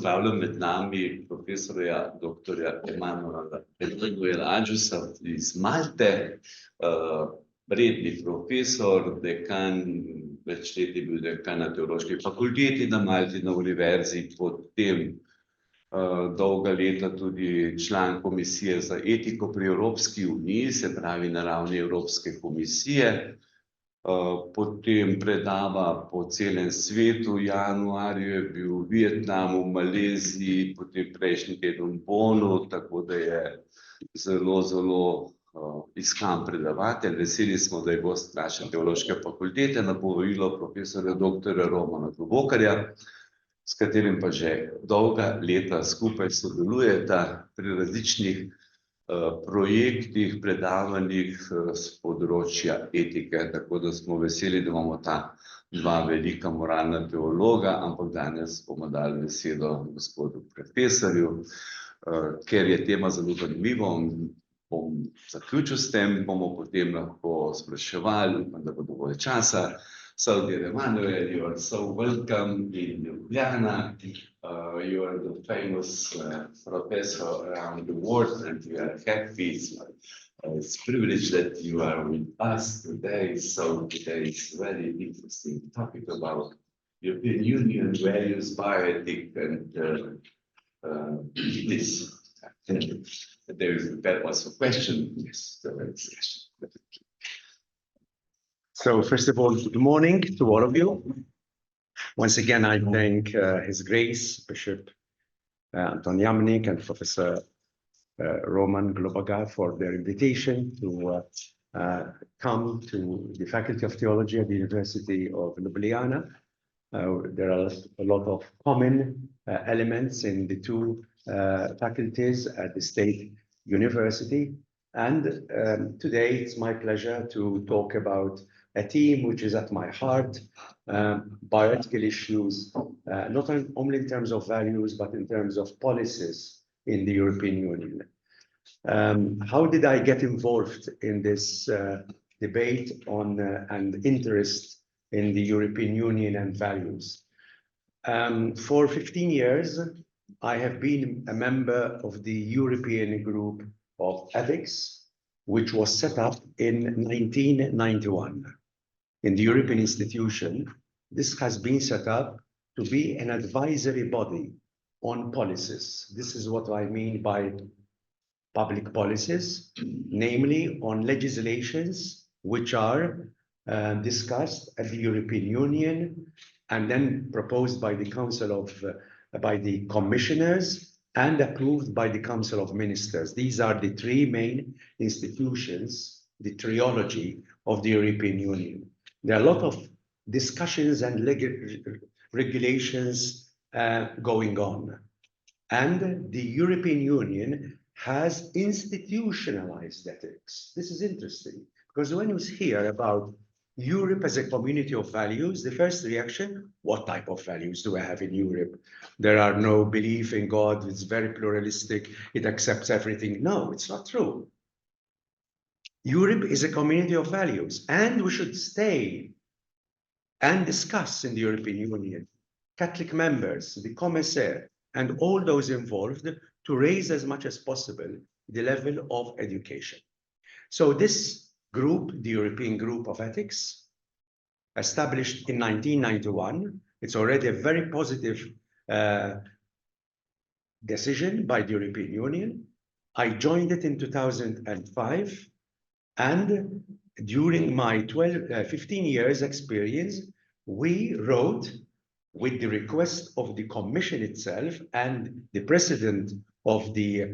pozdravljam med nami profesorja dr. Emmanuela Agiusa iz Malte, redni profesor, dekan, več let je bil dekan na Teološki fakulteti na Malti na Univerzi, potem dolga leta tudi član Komisije za etiko pri Evropski uniji, se pravi na ravni Evropske komisije. Potem predava po celem svetu, v januarju je bil v Vietnamu, v Maleziji, potem prejšnji teden v Bonu, tako da je zelo iskan predavatelj. Veseli smo, da je gost naše teološke fakultete na povabilo profesorja dr. Romana Globokarja, s katerim pa že dolga leta skupaj sodelujeta pri različnih projektih, predavanjih z področja etike, tako da smo veseli, da imamo ta dva velika moralna teologa, ampak danes bomo dali besedo gospodu profesorju, ker je tema zelo zanimiva, bom zaključil s tem, bomo potem lahko spraševali, upam, da bo dovolj časa. So dear Emmanuel, you are so welcome in Ljubljana. You are the famous professor around the world, and we are happy. It's a privilege that you are with us today. So today is a very interesting topic about European Union values, bioethics, and this. There was a question. Yes, there is a question. So first of all, good morning to all of you. Once again, I thank His Grace, Bishop Anton Jamnik and Professor Roman Globogar for their invitation to come to the Faculty of Theology at the University of Ljubljana. There are a lot of common elements in the two faculties at the State University. And today it's my pleasure to talk about a theme which is at my heart, bioethical issues, not only in terms of values, but in terms of policies in the European Union. How did I get involved in this debate on and interest in the European Union and values? For 15 years, I have been a member of the European Group of Ethics, which was set up in 1991. In the European institution, this has been set up to be an advisory body on policies. This is what I mean by public policies, namely on legislations which are discussed at the European Union and then proposed by the by the commissioners and approved by the Council of Ministers. These are the three main institutions, the trilogy of the European Union. There are a lot of discussions and regulations going on. And the European Union has institutionalized ethics. This is interesting, because when you hear about Europe as a community of values, the first reaction, what type of values do I have in Europe? There are no belief in God, it's very pluralistic, it accepts everything. No, it's not true. Europe is a community of values, and we should stay and discuss in the European Union, Catholic members, the Komisije, and all those involved to raise as much as possible the level of education. So this group, the European Group of Ethics, established in 1991, it's already a very positive decision by the European Union. I joined it in 2005, and during my 15 years experience, we wrote, with the request of the Commission itself and the President of the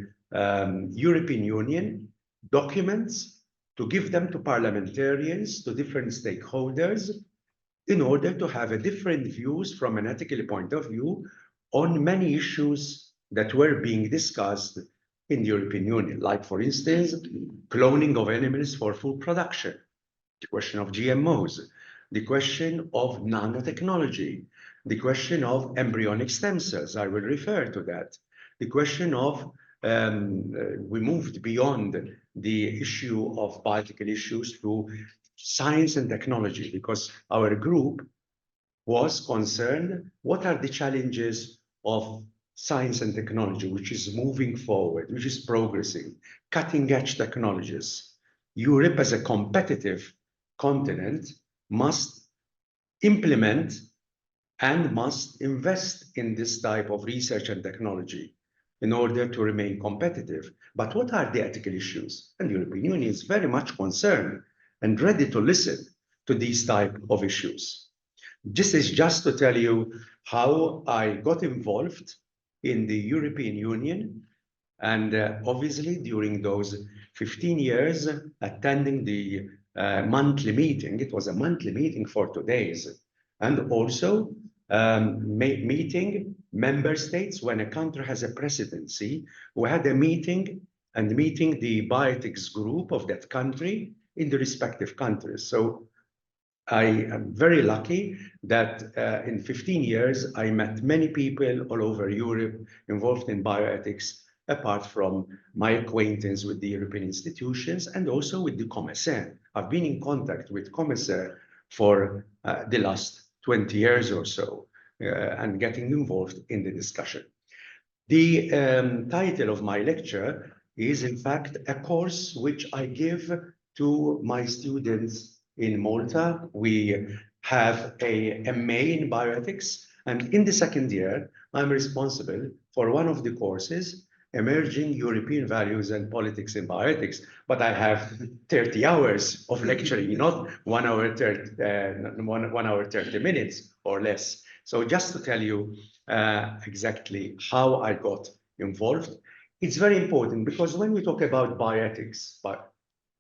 European Union, documents to give them to parliamentarians, to different stakeholders, in order to have a different views from an ethical point of view on many issues that were being discussed in the European Union, like, for instance, cloning of animals for food production, the question of GMOs, the question of nanotechnology, the question of embryonic stem cells, I will refer to that, the question of, we moved beyond the issue of bioethical issues to science and technology, because our group was concerned, what are the challenges of science and technology, which is moving forward, which is progressing, cutting-edge technologies, Europe as a competitive continent must implement and must invest in this type of research and technology in order to remain competitive. But what are the ethical issues? And the European Union is very much concerned and ready to listen to these type of issues. This is just to tell you how I got involved in the European Union. And obviously, during those 15 years, attending the monthly meeting, it was a monthly meeting for 2 days, and also meeting member states when a country has a presidency. We had a meeting and meeting the bioethics group of that country in the respective countries. So I am very lucky that in 15 years, I met many people all over Europe involved in bioethics, apart from my acquaintance with the European institutions and also with the Komisije. I've been in contact with Komisije for the last 20 years or so, and getting involved in the discussion. The title of my lecture is, in fact, a course which I give to my students in Malta. We have a MA in bioethics, and in the second year, I'm responsible for one of the courses, Emerging European Values and Politics in Bioethics, but I have 30 hours of lecturing, not 1 hour 30 minutes or less. So just to tell you exactly how I got involved, it's very important because when we talk about bioethics, but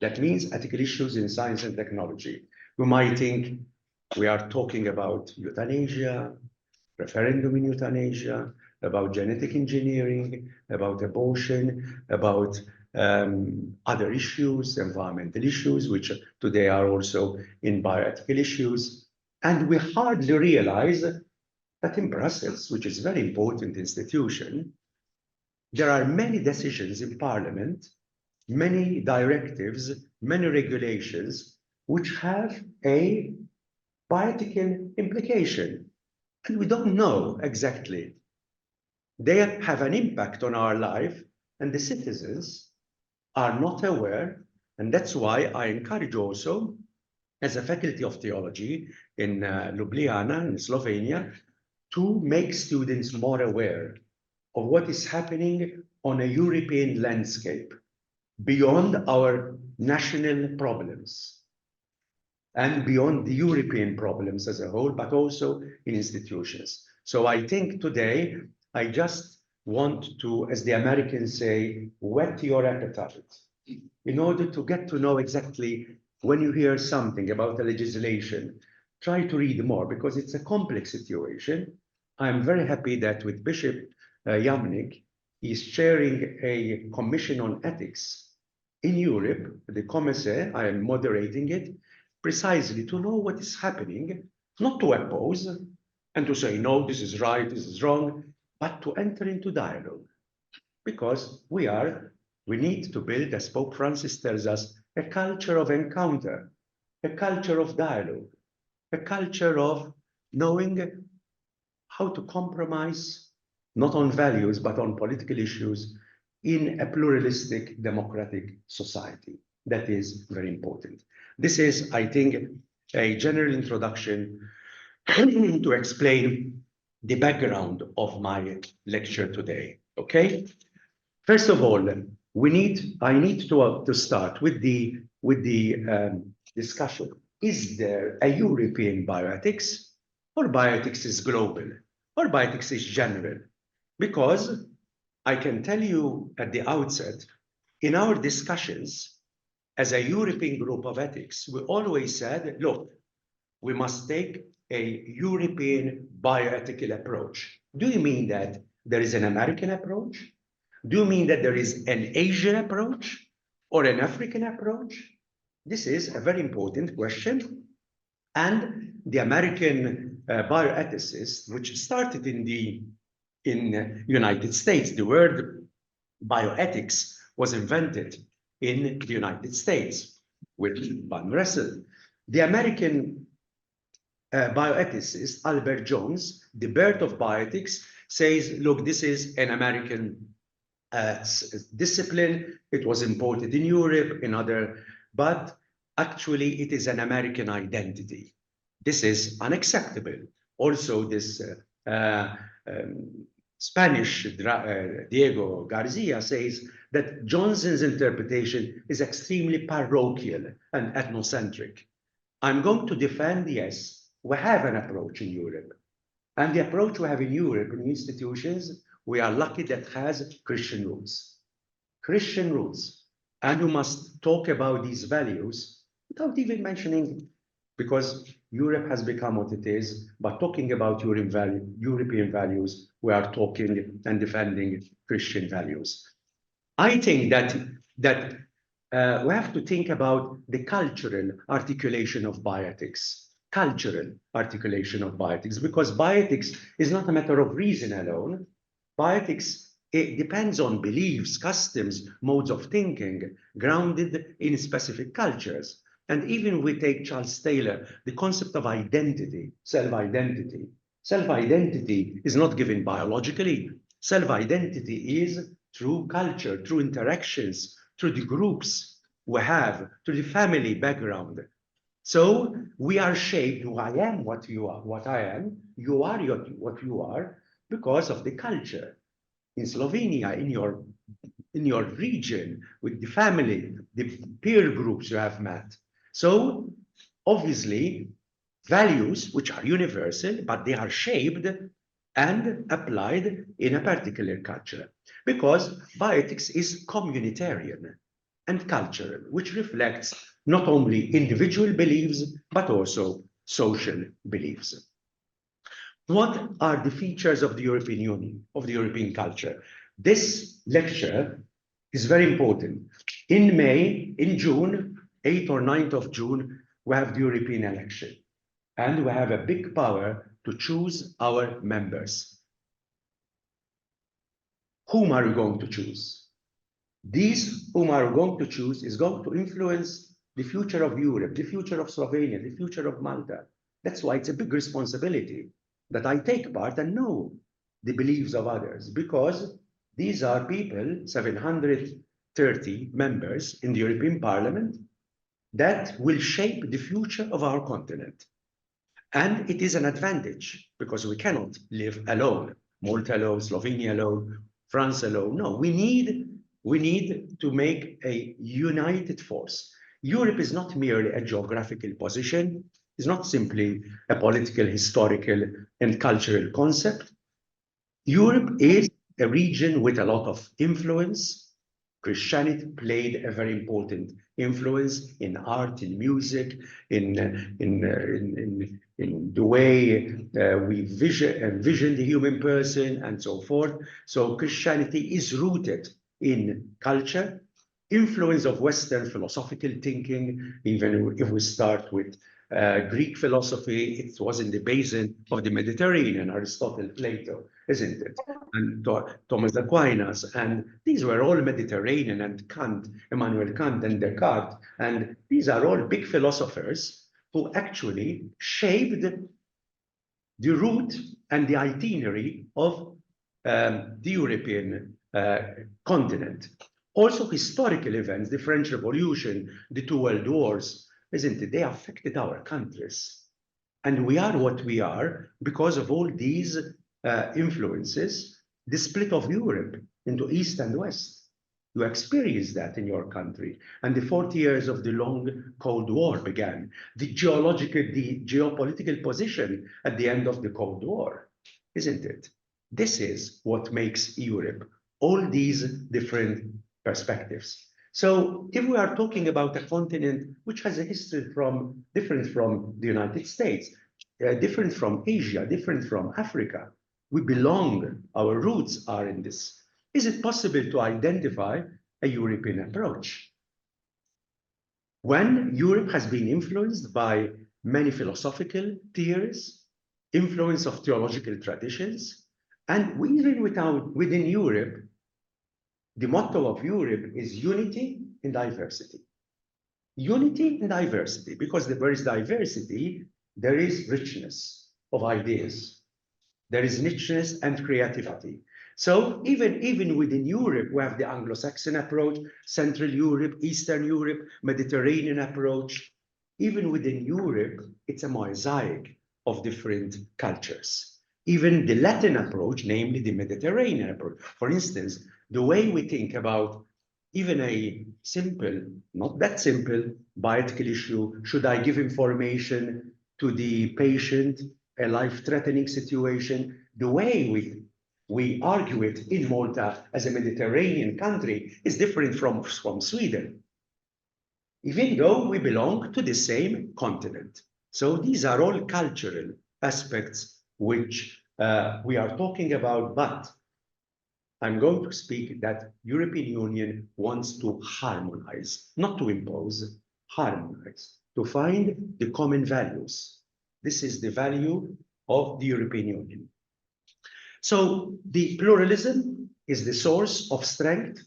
that means ethical issues in science and technology, we might think we are talking about euthanasia, referendum in euthanasia, about genetic engineering, about abortion, about other issues, environmental issues, which today are also in bioethical issues. And we hardly realize that in Brussels, which is a very important institution, there are many decisions in Parliament, many directives, many regulations, which have a bioethical implication. And we don't know exactly. They have an impact on our life, and the citizens are not aware. And that's why I encourage also, as a faculty of theology in Ljubljana, in Slovenia, to make students more aware of what is happening on a European landscape beyond our national problems and beyond the European problems as a whole, but also in institutions. So I think today, I just want to, as the Americans say, whet your appetite in order to get to know exactly when you hear something about a legislation, try to read more because it's a complex situation. I'm very happy that with Bishop Jamnik, he's chairing a commission on ethics in Europe, the Komisije. I am moderating it precisely to know what is happening, not to oppose and to say, no, this is right, this is wrong, but to enter into dialogue. Because we need to build, as Pope Francis tells us, a culture of encounter, a culture of dialogue, a culture of knowing how to compromise, not on values, but on political issues in a pluralistic, democratic society. That is very important. This is, I think, a general introduction to explain the background of my lecture today, okay? First of all, I need to start with the discussion. Is there a European bioethics, or bioethics is global, or bioethics is general? Because I can tell you at the outset, in our discussions as a European group of ethics, we always said, look, we must take a European bioethical approach. Do you mean that there is an American approach? Do you mean that there is an Asian approach or an African approach? This is a very important question. And the American bioethicists, which started in the United States, the word bioethics was invented in the United States with Van Russell. The American bioethicist Albert Jones, The Birth of Bioethics, says, look, this is an American discipline. It was imported in Europe, but actually it is an American identity. This is unacceptable. Also, this Spanish Diego Garcia says that Johnson's interpretation is extremely parochial and ethnocentric. I'm going to defend, yes, we have an approach in Europe. And the approach we have in Europe, in institutions, we are lucky that has Christian roots. Christian roots. And we must talk about these values without even mentioning, because Europe has become what it is, but talking about European values, we are talking and defending Christian values. I think that we have to think about the cultural articulation of bioethics. Cultural articulation of bioethics, because bioethics is not a matter of reason alone. Bioethics, it depends on beliefs, customs, modes of thinking, grounded in specific cultures. And even we take Charles Taylor, the concept of identity, self-identity. Self-identity is not given biologically. Self-identity is through culture, through interactions, through the groups we have, through the family background. So we are shaped, I am what you are, what I am, you are what you are, because of the culture. In Slovenia, in your region, with the family, the peer groups you have met. So obviously, values which are universal, but they are shaped and applied in a particular culture. Because bioethics is communitarian and cultural, which reflects not only individual beliefs, but also social beliefs. What are the features of the European Union, of the European culture? This lecture is very important. In May, in June, 8th or 9th of June, we have the European election. And we have a big power to choose our members. Whom are we going to choose? These whom are we going to choose is going to influence the future of Europe, the future of Slovenia, the future of Malta. That's why it's a big responsibility that I take part and know the beliefs of others, because these are people, 730 members in the European Parliament, that will shape the future of our continent. And it is an advantage, because we cannot live alone, Malta alone, Slovenia alone, France alone. No, we need to make a united force. Europe is not merely a geographical position. It's not simply a political, historical, and cultural concept. Europe is a region with a lot of influence. Christianity played a very important influence in art, in music, in the way we envision the human person, and so forth. So Christianity is rooted in culture, influence of Western philosophical thinking. Even if we start with Greek philosophy, it was in the basin of the Mediterranean, Aristotle, Plato, isn't it? And Thomas Aquinas, and these were all Mediterranean, and Kant, Emmanuel Kant and Descartes, and these are all big philosophers who actually shaped the route and the itinerary of the European continent. Also, historical events, the French Revolution, the two World Wars, isn't it? They affected our countries. And we are what we are because of all these influences, the split of Europe into East and West. You experienced that in your country. And the 40 years of the long Cold War began. The geopolitical position at the end of the Cold War, isn't it? This is what makes Europe, all these different perspectives. So if we are talking about a continent which has a history different from the United States, different from Asia, different from Africa, we belong, our roots are in this. Is it possible to identify a European approach? When Europe has been influenced by many philosophical theories, influence of theological traditions, and even within Europe, the motto of Europe is unity and diversity. Unity and diversity, because where there is diversity, there is richness of ideas. there is richness and creativity. So even within Europe, we have the Anglo-Saxon approach, Central Europe, Eastern Europe, Mediterranean approach. Even within Europe, it's a mosaic of different cultures. Even the Latin approach, namely the Mediterranean approach. For instance, the way we think about even a simple, not that simple, bioethical issue, should I give information to the patient, a life-threatening situation, the way we argue it in Malta as a Mediterranean country is different from Sweden, even though we belong to the same continent. So these are all cultural aspects which we are talking about, but I'm going to speak that European Union wants to harmonize, not to impose, harmonize, to find the common values. This is the value of the European Union. So the pluralism is the source of strength.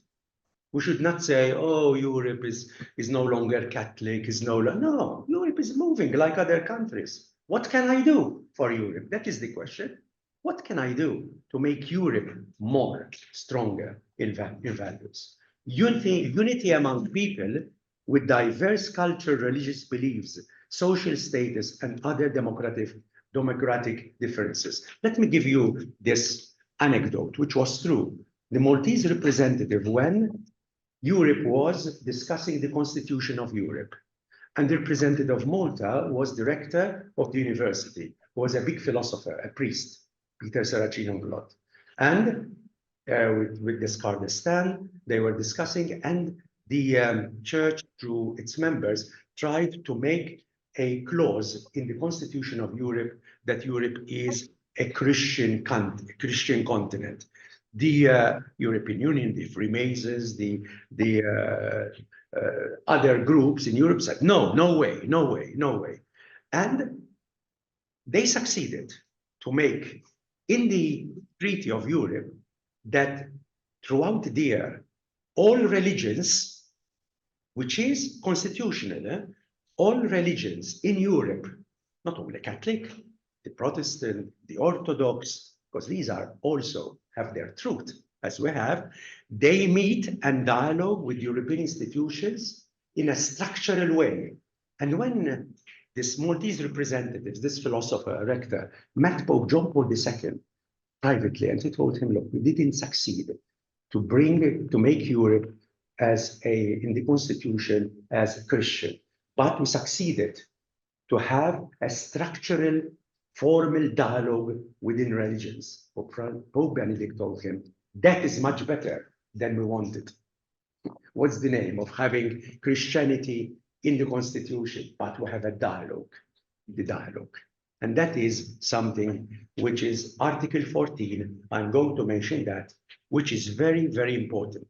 We should not say, oh, Europe is no longer Catholic, no, Europe is moving like other countries. What can I do for Europe? That is the question. What can I do to make Europe more stronger in values? Unity among people with diverse cultural, religious beliefs, social status, and other democratic differences. Let me give you this anecdote, which was true. The Maltese representative, when Europe was discussing the Constitution of Europe, and the representative of Malta was director of the university, who was a big philosopher, a priest, Peter Saracino-Glot. And with Descartes, they were discussing, and the church, through its members, tried to make a clause in the Constitution of Europe that Europe is a Christian continent. The European Union, the Freemasons, the other groups in Europe said, no, no way, no way, no way. And they succeeded to make in the Treaty of Europe that throughout the year, all religions, which is constitutional, all religions in Europe, not only Catholic, the Protestant, the Orthodox, because these are also have their truth, as we have, they meet and dialogue with European institutions in a structural way. And when this Maltese representative, this philosopher, rector, met Pope John Paul II privately, and he told him, look, we didn't succeed to make Europe in the Constitution as a Christian, but we succeeded to have a structural, formal dialogue within religions. Pope Benedict told him, that is much better than we wanted. What's the name of having Christianity in the Constitution, but we have a dialogue, the dialogue. And that is something which is Article 14, I'm going to mention that, which is very, very important.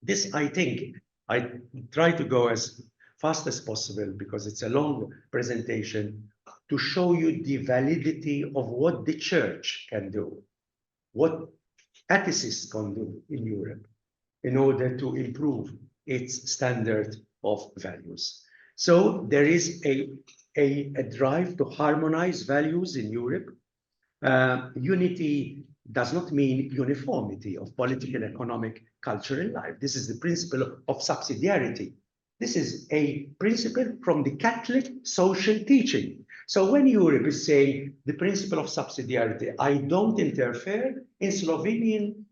This, I think, I try to go as fast as possible because it's a long presentation to show you the validity of what the church can do, what ethicists can do in Europe in order to improve its standard of values. So there is a drive to harmonize values in Europe. Unity does not mean uniformity of political, economic, cultural life. This is the principle of subsidiarity. This is a principle from the Catholic social teaching. So when Europe is saying the principle of subsidiarity, I don't interfere in Slovenian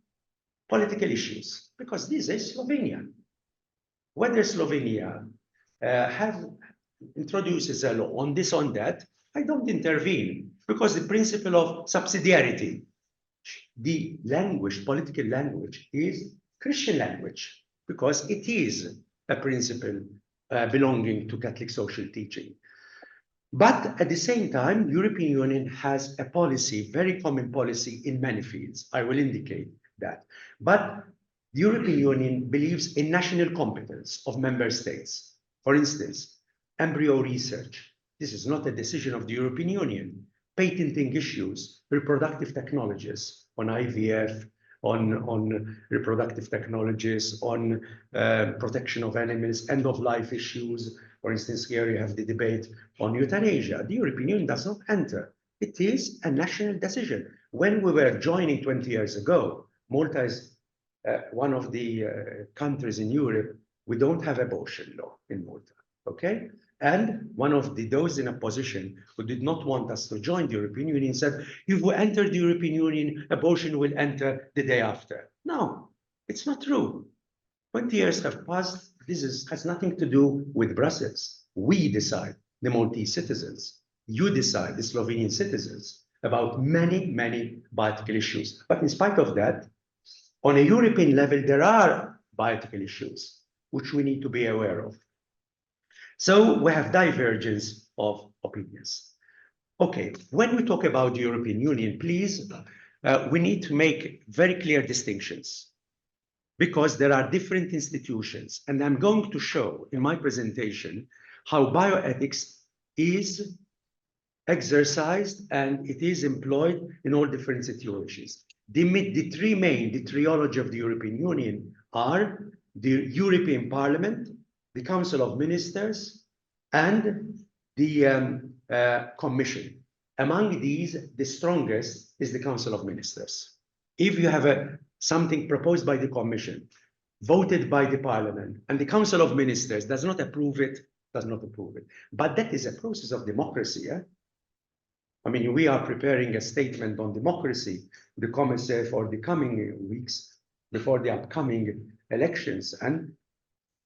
political issues, because this is Slovenia. Whether Slovenia introduces a law on this, on that, I don't intervene, because the principle of subsidiarity, the language, political language, is Christian language, because it is a principle belonging to Catholic social teaching. But at the same time, European Union has a policy, very common policy in many fields. I will indicate that. But the European Union believes in national competence of member states. For instance, embryo research. This is not a decision of the European Union. Patenting issues, reproductive technologies on IVF, on reproductive technologies, on protection of animals, end-of-life issues. For instance, here you have the debate on euthanasia. The European Union does not enter It is a national decision. When we were joining 20 years ago, Malta is one of the countries in Europe, we don't have abortion law in Malta, okay? And one of those in opposition who did not want us to join the European Union said, if we enter the European Union, abortion will enter the day after. No, it's not true. 20 years have passed. This has nothing to do with Brussels. We decide, the Maltese citizens. You decide, the Slovenian citizens, about many, many bioethical issues. But in spite of that, on a European level, there are bioethical issues which we need to be aware of. So we have divergence of opinions. Okay, when we talk about the European Union, please, we need to make very clear distinctions because there are different institutions. And I'm going to show in my presentation how bioethics is exercised and it is employed in all different situations. The three main, the triology of the European Union are the European Parliament, the Council of Ministers, and the Commission. Among these, the strongest is the Council of Ministers. If you have something proposed by the Commission, voted by the Parliament, and the Council of Ministers does not approve it, does not approve it. But that is a process of democracy. Yeah? I mean, we are preparing a statement on democracy, the Komisije for the coming weeks, before the upcoming elections. And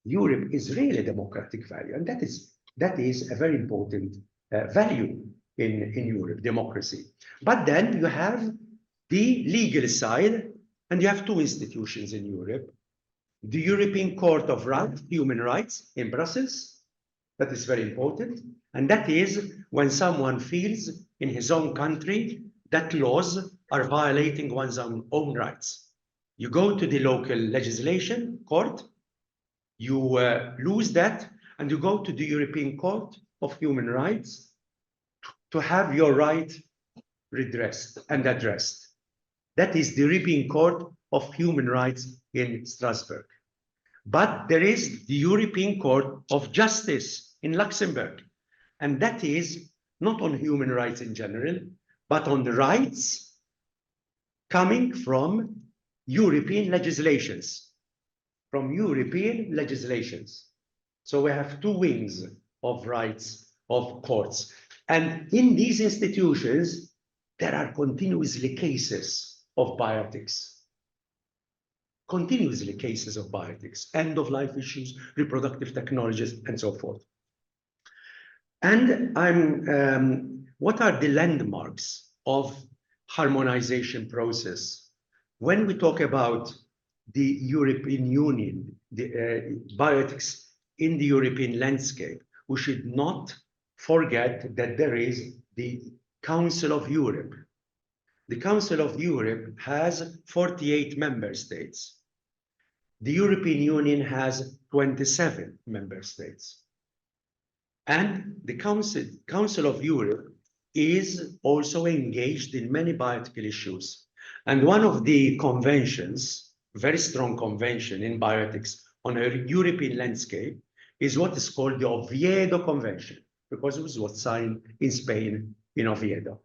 Europe is really a democratic value. And that is a very important value in Europe, democracy. But then you have the legal side, and you have two institutions in Europe. The European Court of Human Rights in Brussels, that is very important. And that is when someone feels in his own country that laws are violating one's own rights. You go to the local legislation court, you lose that, and you go to the European Court of Human Rights to have your right redressed and addressed. That is the European Court of Human Rights in Strasbourg. But there is the European Court of Justice in Luxembourg. And that is not on human rights in general, but on the rights coming from European legislations. From European legislations. So we have two wings of rights of courts. And in these institutions, there are continuously cases of bioethics. Continuously cases of bioethics, end-of-life issues, reproductive technologies, and so forth. And what are the landmarks of harmonization process? When we talk about the European Union, the bioethics in the European landscape, we should not forget that there is the Council of Europe. The Council of Europe has 48 member states. The European Union has 27 member states. And the Council of Europe is also engaged in many bioethical issues. And one of the conventions, very strong convention in bioethics on a European landscape, is what is called the Oviedo Convention, because it was what's signed in Spain in Oviedo.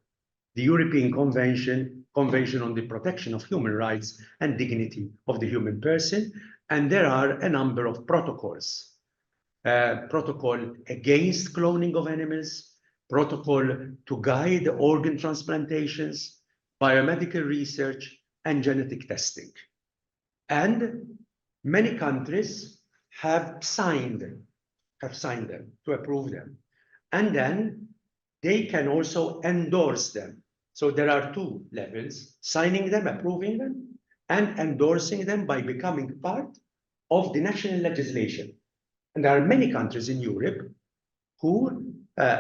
The European Convention on the Protection of Human Rights and Dignity of the Human Person. And there are a number of protocols. Protocol against cloning of animals, protocol to guide organ transplantations, biomedical research, and genetic testing. And many countries have signed them to approve them. And then they can also endorse them. So there are two levels, signing them, approving them, and endorsing them by becoming part of the national legislation. And there are many countries in Europe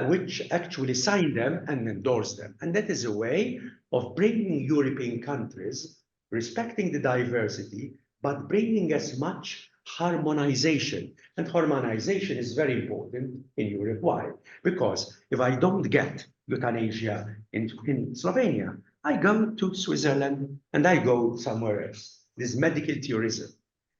which actually sign them and endorse them. And that is a way of bringing European countries, respecting the diversity, but bringing as much harmonization. And harmonization is very important in Europe. Why? Because if I don't get euthanasia in Slovenia, I go to Switzerland and I go somewhere else. This is medical tourism.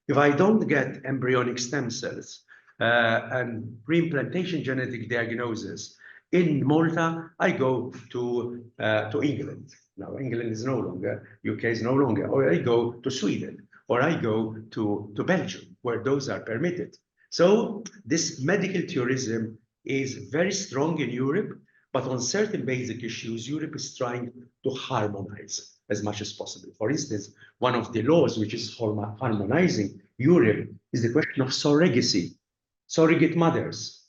If I don't get embryonic stem cells and pre-implantation genetic diagnosis In Malta, I go to England. Now, England is no longer, UK is no longer, or I go to Sweden, or I go to Belgium, where those are permitted. So this medical tourism is very strong in Europe, but on certain basic issues, Europe is trying to harmonize as much as possible. For instance, one of the laws which is harmonizing Europe is the question of surrogacy, surrogate mothers.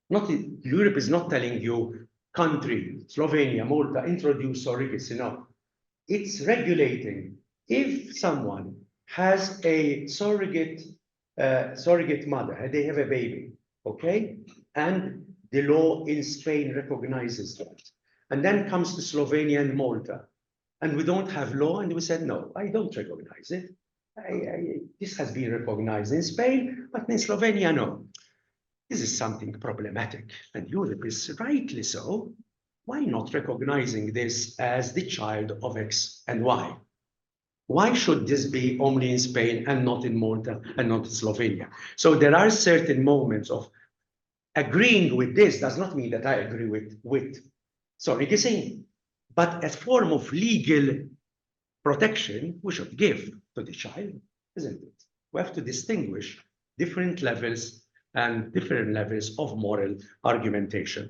Europe is not telling you, country, Slovenia, Malta, introduce surrogacy. No, it's regulating. If someone has a surrogate mother, they have a baby, okay, and the law in Spain recognizes that, and then comes to Slovenia and Malta, and we don't have law, and we said, no, I don't recognize it. This has been recognized in Spain, but in Slovenia, no. This is something problematic, and Europe is rightly so. Why not recognizing this as the child of X and Y? Why should this be only in Spain and not in Malta and not in Slovenia? So there are certain moments of agreeing with this does not mean that I agree with surrogacy, but a form of legal protection we should give to the child, isn't it? We have to distinguish different levels and different levels of moral argumentation.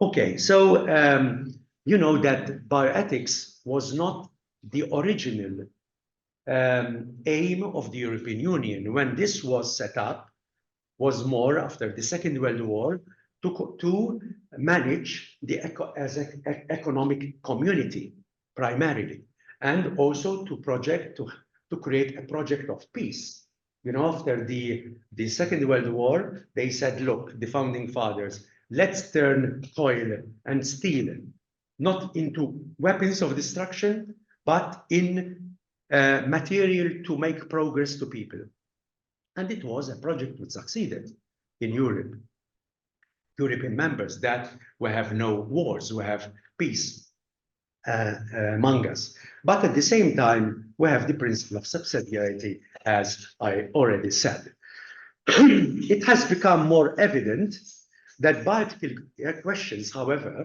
Okay, so you know that bioethics was not the original aim of the European Union. When this was set up, was more after the Second World War to manage the economic community primarily, and also to create a project of peace. You know, after the Second World War, they said, look, the founding fathers, let's turn oil and steel not into weapons of destruction, but in material to make progress to people. And it was a project which succeeded in Europe. European members, that we have no wars, we have peace among us. But at the same time, we have the principle of subsidiarity, as I already said. It has become more evident that bioethical questions, however,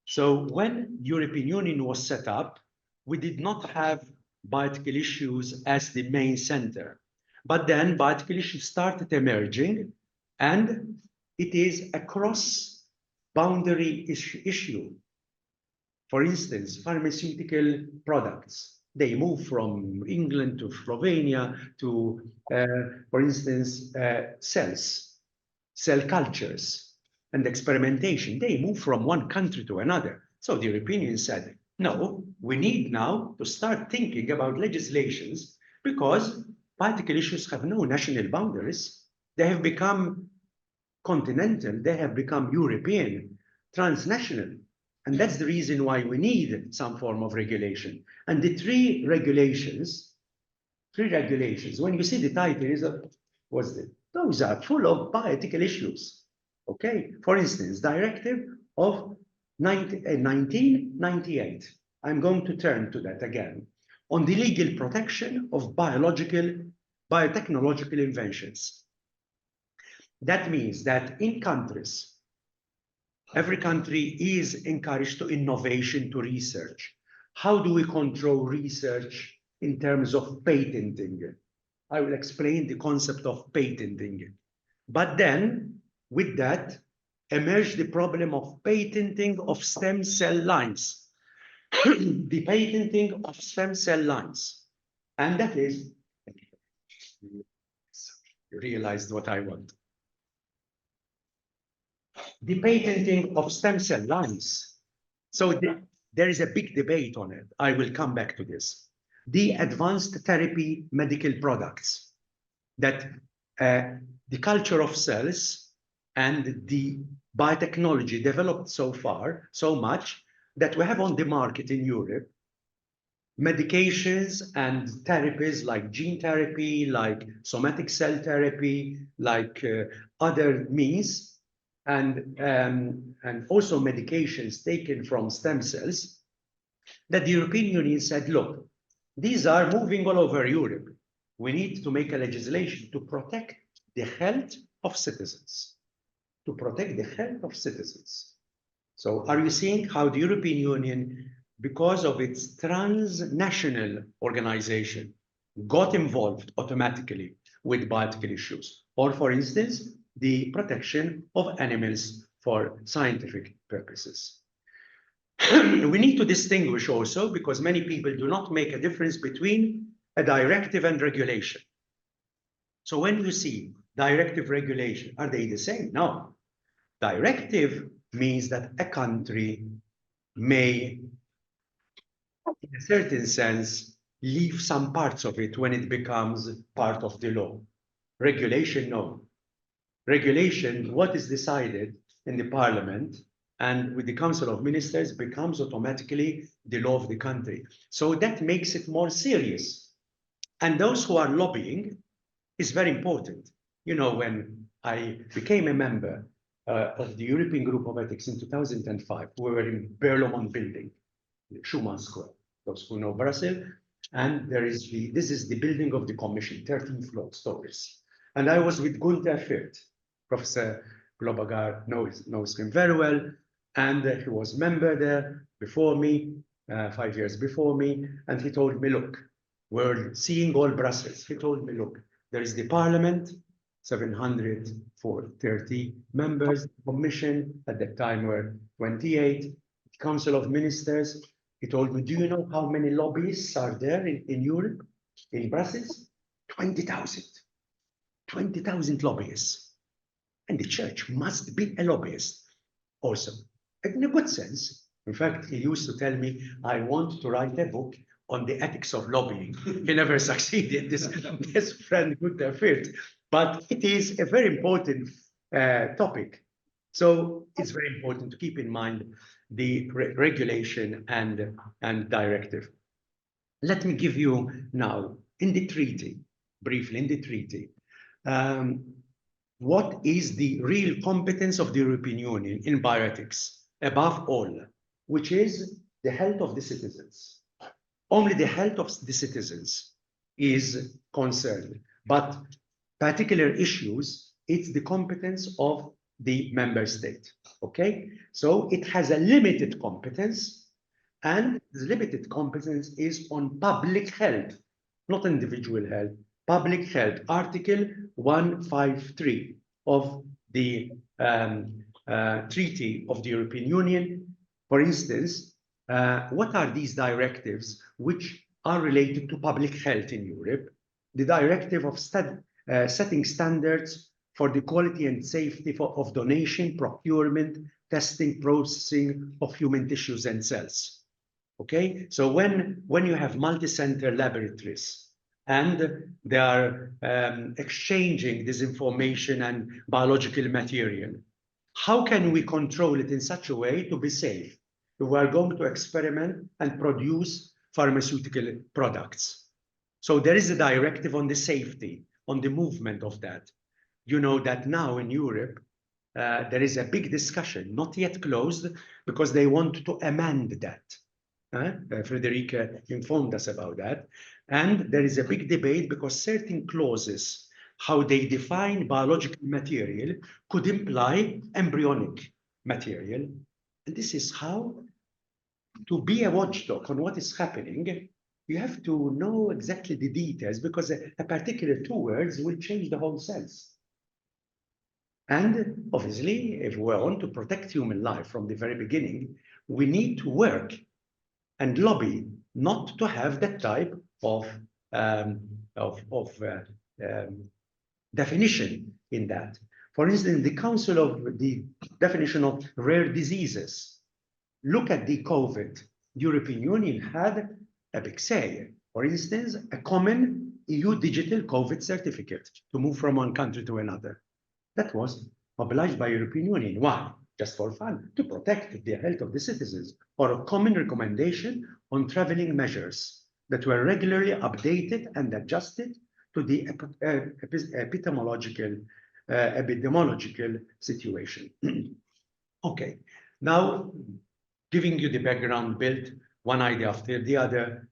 so when European Union was set up, we did not have bioethical issues as the main center. But then bioethical issues started emerging, and it is a cross-boundary issue. For instance, pharmaceutical products, they move from England to Slovenia to, for instance, cells, cell cultures, and experimentation. They move from one country to another. So the European Union said, no, we need now to start thinking about legislations, because bioethical issues have no national boundaries. They have become continental, they have become European, transnational. And that's the reason why we need some form of regulation. And the three regulations, when you see the title, those are full of bioethical issues. Okay, for instance, Directive of 1998. I'm going to turn to that again. On the legal protection of biotechnological inventions. That means that in countries, every country is encouraged to innovation, to research. How do we control research in terms of patenting? I will explain the concept of patenting. But then, with that, emerged the problem of patenting of stem cell lines. The patenting of stem cell lines. And that is, you realized what I want. The patenting of stem cell lines. So there is a big debate on it. I will come back to this. The advanced therapy medical products, that the culture of cells and the biotechnology developed so far, so much, that we have on the market in Europe medications and therapies like gene therapy, like somatic cell therapy, like other means, and also medications taken from stem cells, that the European Union said, look, these are moving all over Europe. We need to make a legislation to protect the health of citizens, to protect the health of citizens. So are you seeing how the European Union, because of its transnational organization, got involved automatically with bioethical issues? Or, for instance, the protection of animals for scientific purposes. We need to distinguish also, because many people do not make a difference between a directive and regulation. So when you see directive, regulation, are they the same? No. Directive means that a country may, in a certain sense, leave some parts of it when it becomes part of the law. Regulation, no. Regulation, what is decided in the parliament and with the Council of Ministers becomes automatically the law of the country. So that makes it more serious. And those who are lobbying is very important. You know, when I became a member of the European Group of Ethics in 2005, we were in Berlaymont building, Schumann Square, those who know Brazil. And there is this is the building of the Commission, 13 stories. And I was with Gunther Fürth. Professor Globagar knows him very well. And he was member there before me, 5 years before me. And he told me, look, we're seeing all Brussels. He told me, look, there is the parliament, 730 members, commission, at that time were 28, Council of Ministers. He told me, do you know how many lobbyists are there in Europe, in Brussels? 20,000. 20,000 lobbyists. And the church must be a lobbyist also, in a good sense. In fact, he used to tell me, I want to write a book on the ethics of lobbying. He never succeeded, this friend Gunther Fürth. But it is a very important topic. So it's very important to keep in mind the regulation and directive. Let me give you now, in the treaty, briefly in the treaty, what is the real competence of the European Union in bioethics, above all, which is the health of the citizens. Only the health of the citizens is concerned, but particular issues, it's the competence of the member state, okay? So it has a limited competence, and the limited competence is on public health, not individual health, public health, Article 153 of the Treaty of the European Union. For instance, what are these directives which are related to public health in Europe? The directive of setting standards for the quality and safety of donation, procurement, testing, processing of human tissues and cells. Okay, so when you have multi-center laboratories and they are exchanging this information and biological material, how can we control it in such a way to be safe? We are going to experiment and produce pharmaceutical products. So there is a directive on the safety, on the movement of that. You know that now in Europe, there is a big discussion, not yet closed, because they want to amend that. Frederica informed us about that. And there is a big debate because certain clauses, how they define biological material, could imply embryonic material. And this is how to be a watchdog on what is happening. You have to know exactly the details, because a particular 2 words will change the whole sense. And obviously, if we want to protect human life from the very beginning, we need to work and lobby not to have that type of definition in that. For instance, the Council of the definition of rare diseases. Look at the COVID. The European Union had a big say. For instance, a common EU digital COVID certificate to move from one country to another. That was mobilized by the European Union. Why? Just for fun, to protect the health of the citizens, or a common recommendation on traveling measures that were regularly updated and adjusted to the epidemiological situation. Okay, now giving you the background built one idea after the other.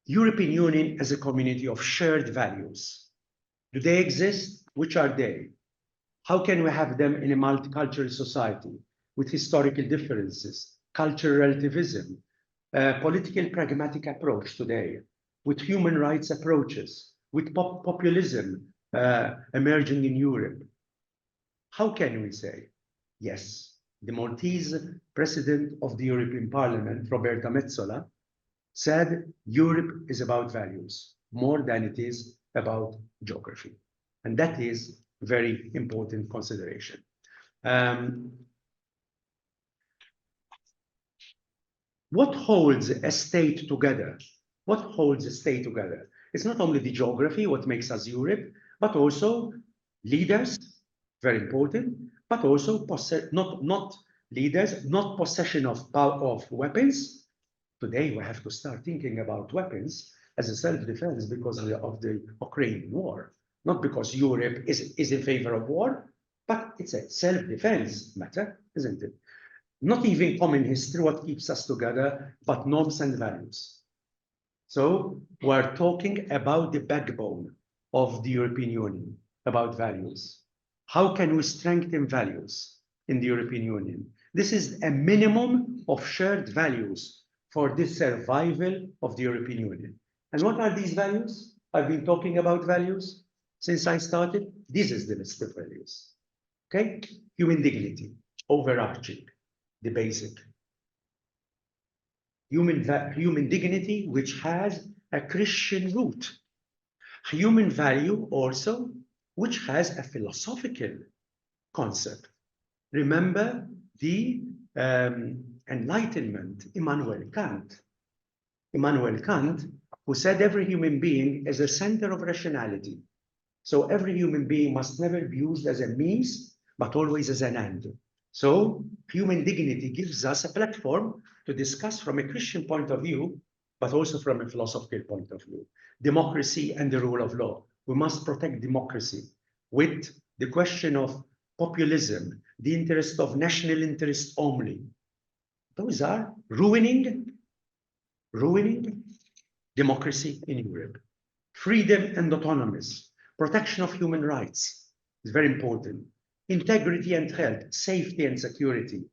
European Union as a community of shared values. Do they exist? Which are they? How can we have them in a multicultural society with historical differences, cultural relativism, political pragmatic approach today, with human rights approaches, with populism emerging in Europe? How can we say? Yes, the Maltese president of the European Parliament, Roberta Metsola, said Europe is about values more than it is about geography. And that is a very important consideration. What holds a state together? What holds a state together? It's not only the geography, what makes us Europe, but also leaders, very important, but also not leaders, not possession of weapons. Today we have to start thinking about weapons as a self-defense because of the Ukrainian war, not because Europe is in favor of war, but it's a self-defense matter, isn't it? Not even common history, what keeps us together, but norms and values. So we're talking about the backbone of the European Union, about values. How can we strengthen values in the European Union? This is a minimum of shared values for the survival of the European Union. And what are these values? I've been talking about values since I started. This is the list of values. Okay? Human dignity, overarching, the basic. Human dignity, which has a Christian root. Human value also, which has a philosophical concept. Remember the Enlightenment, Immanuel Kant. Immanuel Kant, who said every human being is a center of rationality. So every human being must never be used as a means, but always as an end. So human dignity gives us a platform to discuss from a Christian point of view, but also from a philosophical point of view. Democracy and the rule of law. We must protect democracy with the question of populism, the interest of national interest only. Those are ruining democracy in Europe. Freedom and autonomous, protection of human rights is very important. Integrity and health, safety and security,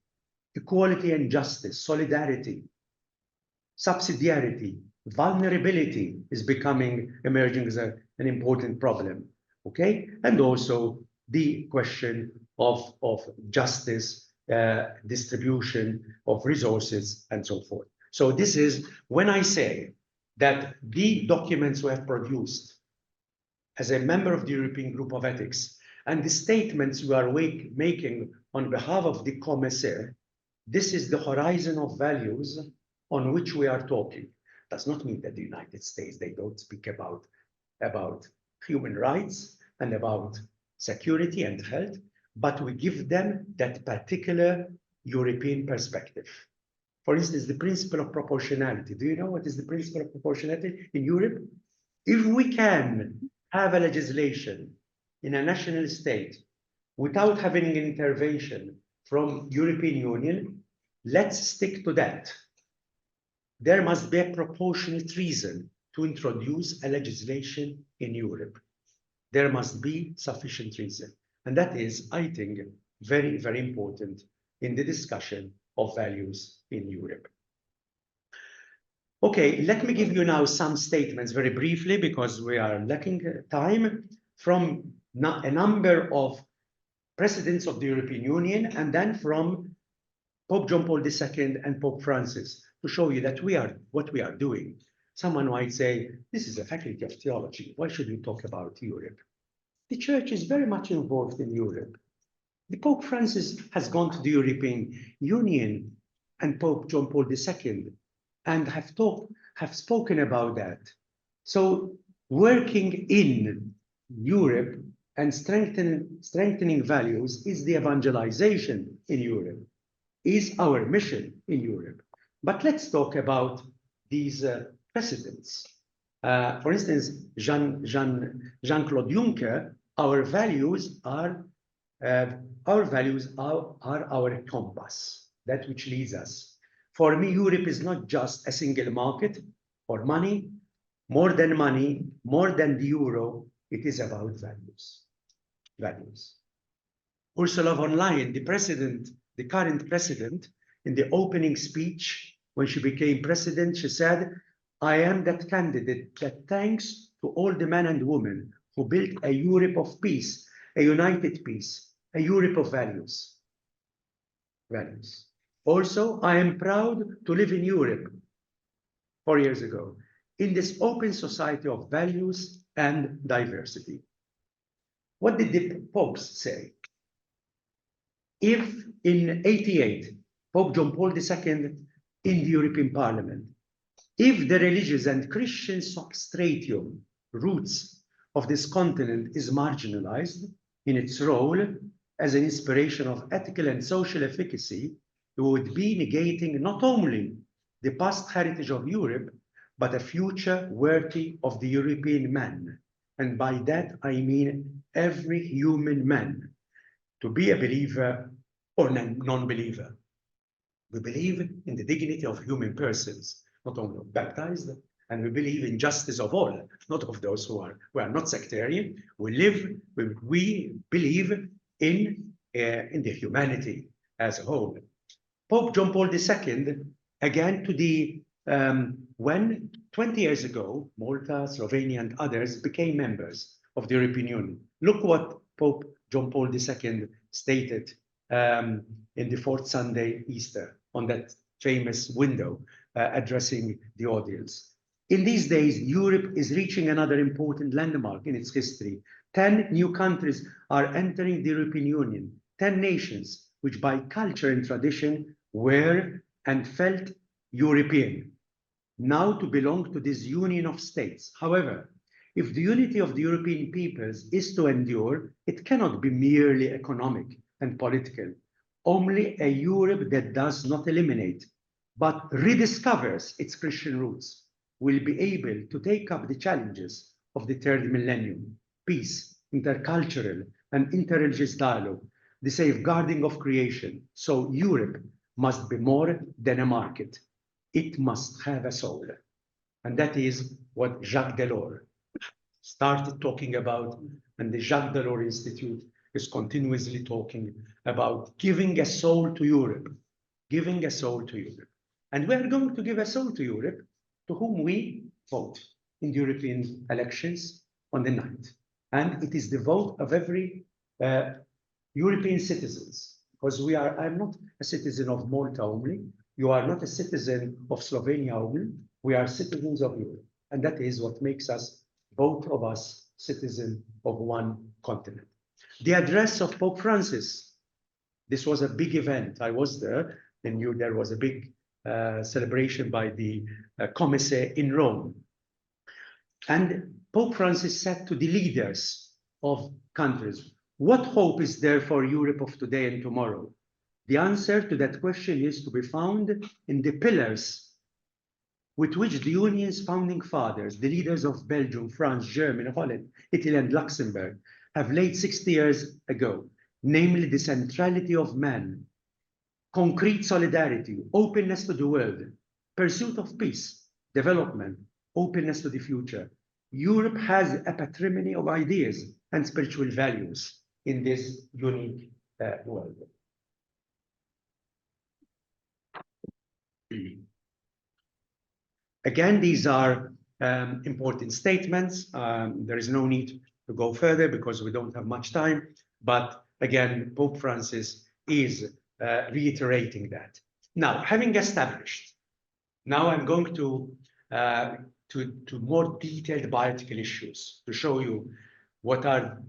equality and justice, solidarity, subsidiarity, vulnerability is emerging as an important problem, okay? And also the question of justice, distribution of resources, and so forth. So this is when I say that the documents we have produced as a member of the European Group of Ethics and the statements we are making on behalf of the Komisije, this is the horizon of values on which we are talking. Does not mean that the United States, they don't speak about human rights and about security and health, but we give them that particular European perspective. For instance, the principle of proportionality. Do you know what is the principle of proportionality in Europe? If we can have a legislation in a national state without having an intervention from European Union, let's stick to that. There must be a proportionate reason to introduce a legislation in Europe. There must be sufficient reason. And that is, I think, very, very important in the discussion of values in Europe. Okay, let me give you now some statements very briefly, because we are lacking time, from a number of presidents of the European Union, and then from Pope John Paul II and Pope Francis, to show you that what we are doing. Someone might say, this is a faculty of theology. Why should we talk about Europe? The church is very much involved in Europe. The Pope Francis has gone to the European Union and Pope John Paul II and have spoken about that. So working in Europe and strengthening values is the evangelization in Europe, is our mission in Europe. But let's talk about these precedents. For instance, Jean-Claude Juncker, our values are our compass, that which leads us. For me, Europe is not just a single market or money, more than the euro, it is about values. Values. Ursula von Leyen, the current president, in the opening speech, when she became president, she said, "I am that candidate that thanks to all the men and women who built a Europe of peace, a united peace, a Europe of values." Values. Also, I am proud to live in Europe 4 years ago, in this open society of values and diversity. What did the popes say? If in 88, Pope John Paul II in the European Parliament, if the religious and Christian substratum roots of this continent is marginalized in its role as an inspiration of ethical and social efficacy, it would be negating not only the past heritage of Europe, but a future worthy of the European man. And by that, I mean every human man, to be a believer or non-believer. We believe in the dignity of human persons, not only baptized, and we believe in justice of all, not of those who are not sectarian. We believe in the humanity as a whole. Pope John Paul II, again, to the when 20 years ago, Malta, Slovenia, and others became members of the European Union. Look what Pope John Paul II stated in the fourth Sunday Easter on that famous window addressing the audience. In these days, Europe is reaching another important landmark in its history. 10 new countries are entering the European Union, 10 nations which by culture and tradition were and felt European, now to belong to this union of states. However, if the unity of the European peoples is to endure, it cannot be merely economic and political. Only a Europe that does not eliminate, but rediscovers its Christian roots, will be able to take up the challenges of the third millennium: peace, intercultural and interreligious dialogue, the safeguarding of creation. So Europe must be more than a market. It must have a soul. And that is what Jacques Delors started talking about, and the Jacques Delors Institute is continuously talking about giving a soul to Europe, giving a soul to Europe. And we are going to give a soul to Europe, to whom we vote in the European elections on the 9th. And it is the vote of every European citizens, because I'm not a citizen of Malta only, you are not a citizen of Slovenia only, we are citizens of Europe. And that is what makes us, both of us, citizens of one continent. The address of Pope Francis, this was a big event. I was there, and there was a big celebration by the Komisije in Rome. And Pope Francis said to the leaders of countries, what hope is there for Europe of today and tomorrow? The answer to that question is to be found in the pillars with which the Union's founding fathers, the leaders of Belgium, France, Germany, Holland, Italy, and Luxembourg, have laid 60 years ago, namely the centrality of man, concrete solidarity, openness to the world, pursuit of peace, development, openness to the future. Europe has a patrimony of ideas and spiritual values in this unique world. Again, these are important statements. There is no need to go further because we don't have much time. But again, Pope Francis is reiterating that. Now, having established, now I'm going to more detailed bioethical issues to show you what are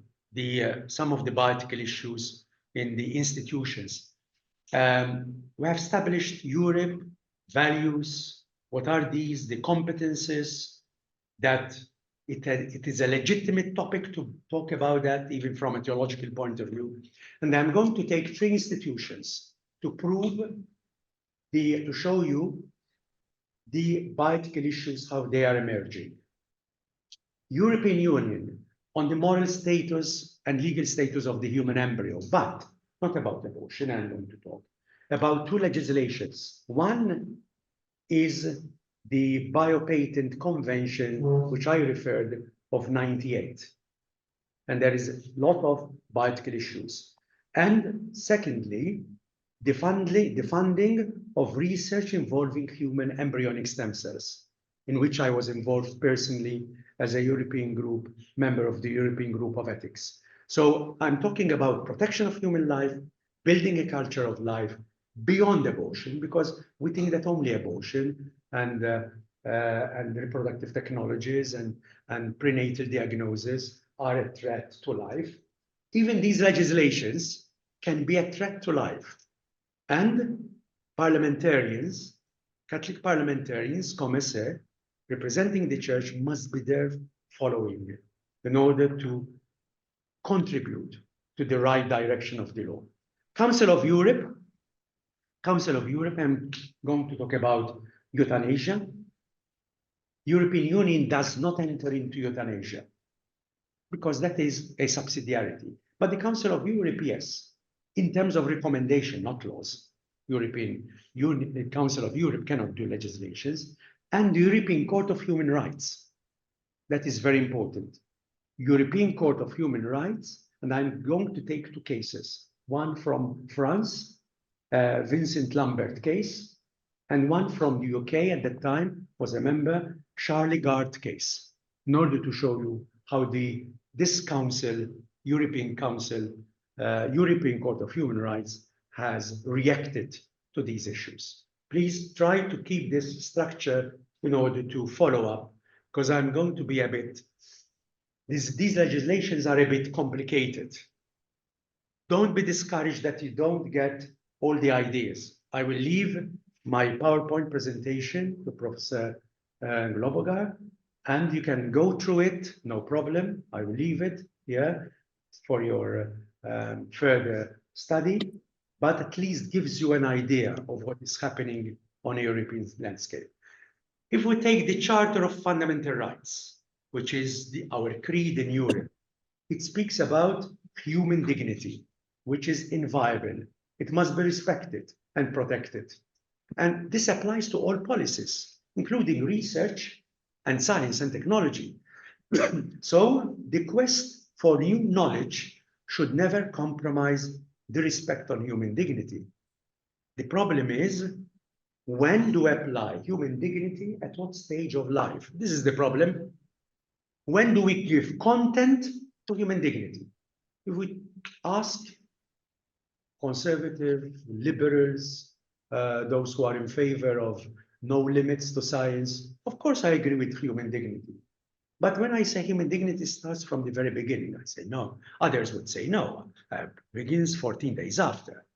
some of the bioethical issues in the institutions. We have established Europe, values. What are these? The competences, that it is a legitimate topic to talk about that, even from a theological point of view. And I'm going to take 3 institutions to prove, to show you the bioethical issues, how they are emerging. European Union on the moral status and legal status of the human embryo, but not about abortion. I'm going to talk about 2 legislations. One is the Biopatent Convention, which I referred of 98. And there is a lot of bioethical issues. And secondly, the funding of research involving human embryonic stem cells, in which I was involved personally as a European group, member of the European Group of Ethics. So I'm talking about protection of human life, building a culture of life beyond abortion, because we think that only abortion and reproductive technologies and prenatal diagnosis are a threat to life. Even these legislations can be a threat to life. And parliamentarians, Catholic parliamentarians, Komisije, representing the church, must be there following it in order to contribute to the right direction of the law. Council of Europe, I'm going to talk about euthanasia. European Union does not enter into euthanasia because that is a subsidiarity. But the Council of Europe, yes, in terms of recommendation, not laws. The Council of Europe cannot do legislations. And the European Court of Human Rights. That is very important. European Court of Human Rights, and I'm going to take two cases. One from France, Vincent Lambert case, and one from the UK at that time was a member, Charlie Gard case, in order to show you how this council, European Council, European Court of Human Rights has reacted to these issues. Please try to keep this structure in order to follow up, because I'm going to be a bit, these legislations are a bit complicated. Don't be discouraged that you don't get all the ideas. I will leave my PowerPoint presentation to Professor Globogar, and you can go through it, no problem. I will leave it here for your further study, but at least gives you an idea of what is happening on a European landscape. If we take the Charter of Fundamental Rights, which is our creed in Europe, it speaks about human dignity, which is inviolable. It must be respected and protected. And this applies to all policies, including research and science and technology. So the quest for new knowledge should never compromise the respect on human dignity. The problem is, when do we apply human dignity at what stage of life? This is the problem. When do we give content to human dignity? If we ask conservative, liberals, those who are in favor of no limits to science, of course I agree with human dignity. But when I say human dignity starts from the very beginning, I say no. Others would say no, begins 14 days after.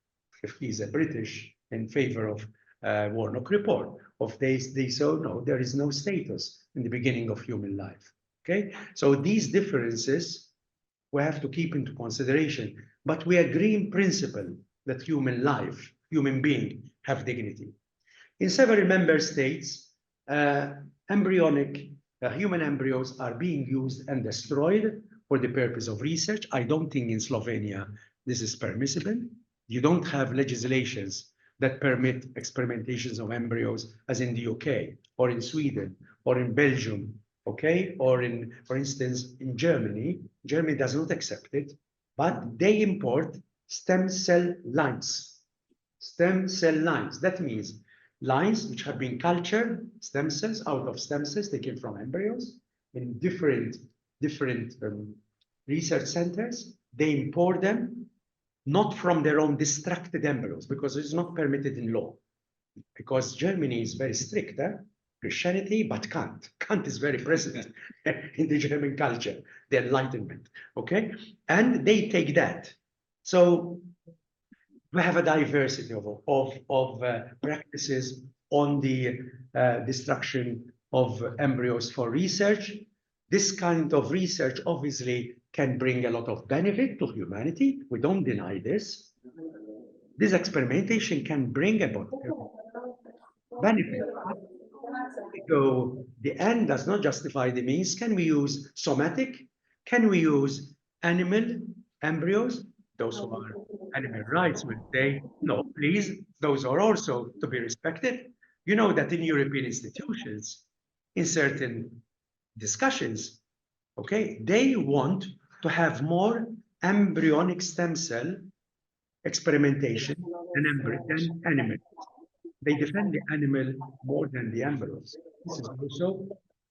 If he's a British in favor of Warnock Report, they say, no, there is no status in the beginning of human life. Okay, so these differences we have to keep into consideration, but we agree in principle that human life, human being, have dignity. In several member states, human embryos are being used and destroyed for the purpose of research. I don't think in Slovenia this is permissible. You don't have legislations that permit experimentations of embryos as in the UK or in Sweden or in Belgium, okay? Or in, for instance, in Germany. Germany does not accept it, but they import stem cell lines. Stem cell lines, that means lines which have been cultured, stem cells, out of stem cells taken from embryos in different research centers. They import them, not from their own distracted embryos, because it's not permitted in law. Because Germany is very strict, Christianity, but Kant. Kant is very present in the German culture, the Enlightenment, okay? And they take that. So we have a diversity of practices on the destruction of embryos for research. This kind of research obviously can bring a lot of benefit to humanity. We don't deny this. This experimentation can bring about benefit. So the end does not justify the means. Can we use somatic? Can we use animal embryos? Those who are animal rights will say, no, please, those are also to be respected. You know that in European institutions, in certain discussions, okay, they want to have more embryonic stem cell experimentation than animals. They defend the animal more than the embryos. This is also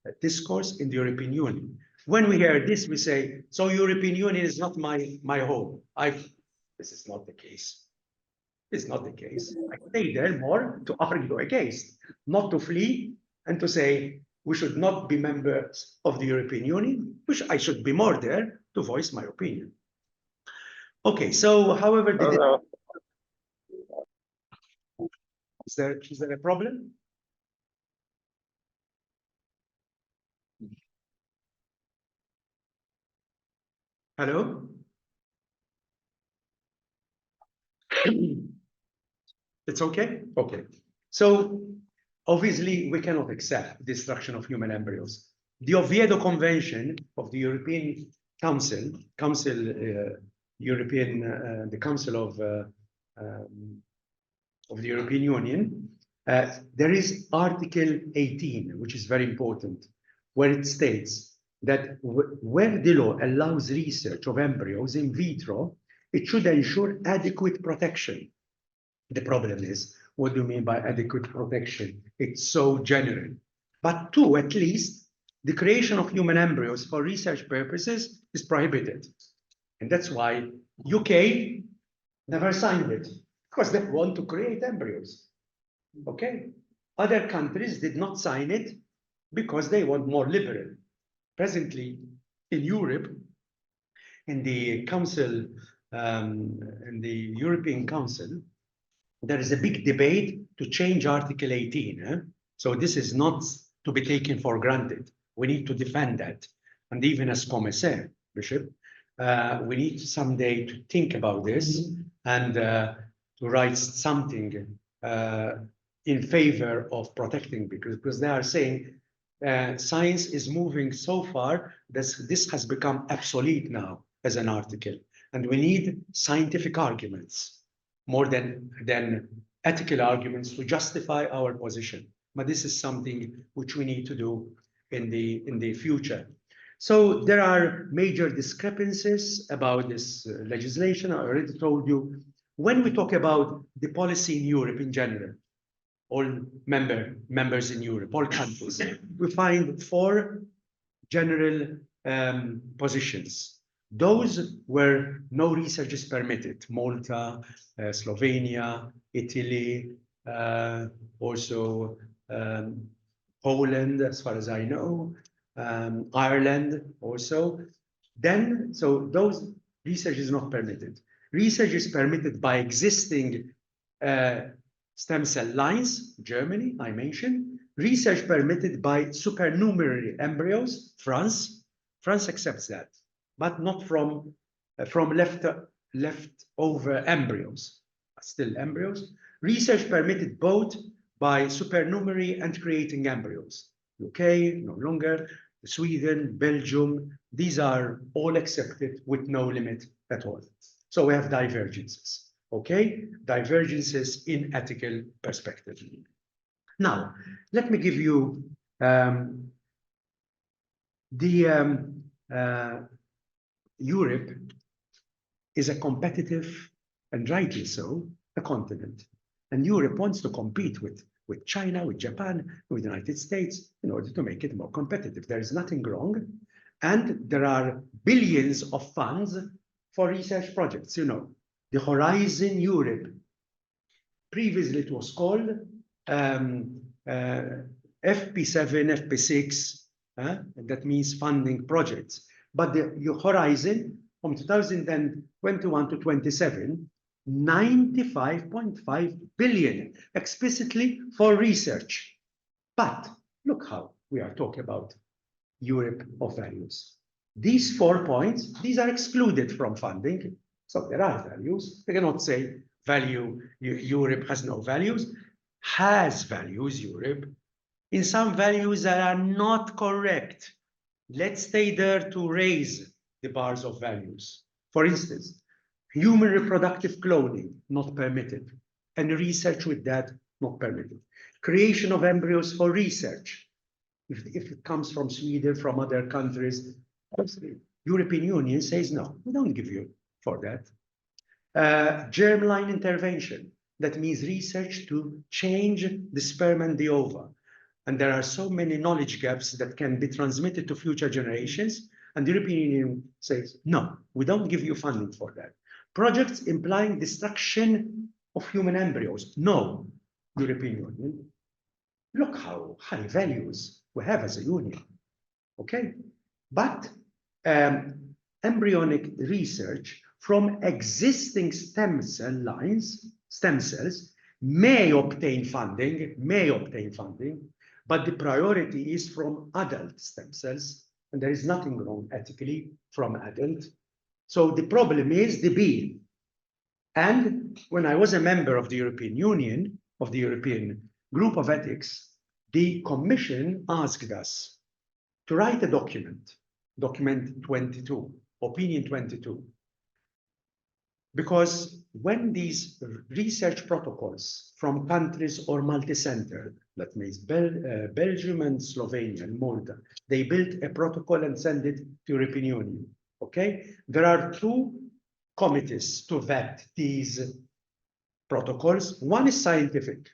a discourse in the European Union. When we hear this, we say, so European Union is not my home. This is not the case. It's not the case. I stay there more to argue against, not to flee and to say we should not be members of the European Union, which I should be more there to voice my opinion. Okay, so however, is there a problem? Hello? It's okay? Okay. So obviously we cannot accept destruction of human embryos. The Oviedo Convention of the European Council, the Council of the European Union, there is Article 18, which is very important, where it states that where the law allows research of embryos in vitro, it should ensure adequate protection. The problem is, what do you mean by adequate protection? It's so general. But two, at least, the creation of human embryos for research purposes is prohibited. And that's why UK never signed it, because they want to create embryos. Okay? Other countries did not sign it because they want more liberal. Presently, in Europe, in the Council, in the European Council, there is a big debate to change Article 18. So this is not to be taken for granted. We need to defend that. And even as Komisije, Bishop, we need someday to think about this and to write something in favor of protecting, because they are saying science is moving so far that this has become obsolete now as an article. And we need scientific arguments more than ethical arguments to justify our position. But this is something which we need to do in the future. So there are major discrepancies about this legislation. I already told you, when we talk about the policy in Europe in general, all members in Europe, all countries, we find 4 general positions. Those where no research is permitted: Malta, Slovenia, Italy, also Poland, as far as I know, Ireland also. Then, so those research is not permitted. Research is permitted by existing stem cell lines, Germany, I mentioned. Research permitted by supernumerary embryos, France accepts that, but not from leftover embryos, still embryos. Research permitted both by supernumerary and creating embryos. UK, no longer. Sweden, Belgium, these are all accepted with no limit at all. So we have divergences. Okay, divergences in ethical perspective. Now, let me give you Europe is a competitive, and rightly so, a continent. And Europe wants to compete with China, with Japan, with the United States in order to make it more competitive. There is nothing wrong. And there are billions of funds for research projects. You know, the Horizon Europe, previously it was called FP7, FP6, that means funding projects. But the Horizon from 2021 to 27, 95.5 billion explicitly for research. But look how we are talking about Europe of values. These 4 points, these are excluded from funding. So there are values. We cannot say Europe has no values. Has values, Europe. In some values that are not correct. Let's stay there to raise the bars of values. For instance, human reproductive cloning, not permitted. And research with that, not permitted. Creation of embryos for research. If it comes from Sweden, from other countries, the European Union says, no, we don't give you for that. germline intervention. That means research to change the sperm and the ova. And there are so many knowledge gaps that can be transmitted to future generations. And the European Union says, no, we don't give you funding for that. Projects implying destruction of human embryos. No, European Union. Look how high values we have as a union. Okay? But embryonic research from existing stem cells may obtain funding, but the priority is from adult stem cells, and there is nothing wrong ethically from adult. So the problem is the bill. And when I was a member of the European Union, of the European Group of Ethics, the Commission asked us to write a document, document 22, opinion 22. Because when these research protocols from countries or multi-centered, that means Belgium and Slovenia and Malta, they built a protocol and sent it to European Union, okay? There are two committees to vet these protocols. One is scientific,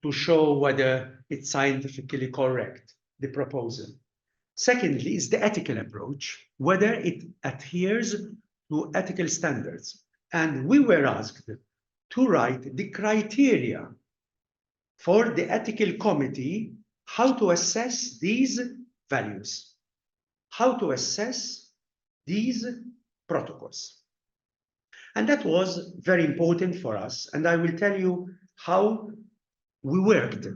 to show whether it's scientifically correct, the proposal. Secondly is the ethical approach, whether it adheres to ethical standards. And we were asked to write the criteria for the ethical committee, how to assess these values, how to assess these protocols. And that was very important for us. And I will tell you how we worked,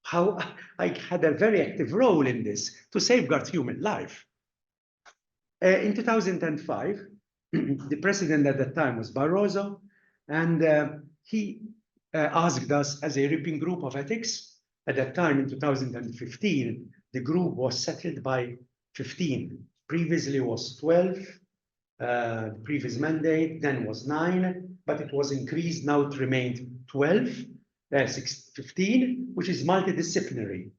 how I had a very active role in this to safeguard human life. In 2005, the president at that time was Barroso, and he asked us as a European Group of Ethics. At that time, in 2015, the group was settled by 15. Previously was 12, previous mandate, then was 9, but it was increased, now it remained 12, 15, which is multidisciplinary.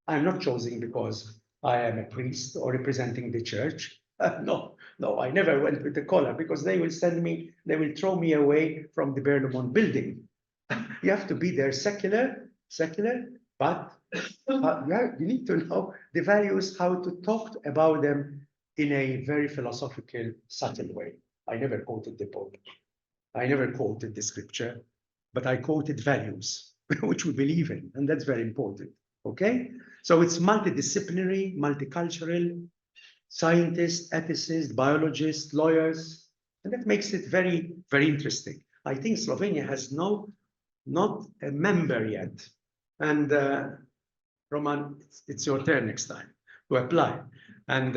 I'm not choosing because I am a priest or representing the church. No, I never went with the collar because they will send me, they will throw me away from the Berlemont building. You have to be there secular, but yeah, you need to know the values, how to talk about them in a very philosophical, subtle way. I never quoted the Pope. I never quoted the scripture, but I quoted values, which we believe in, and that's very important, okay? So it's multidisciplinary, multicultural, scientists, ethicists, biologists, lawyers, and that makes it very, very interesting. I think Slovenia has not a member yet. And Roman, it's your turn next time to apply and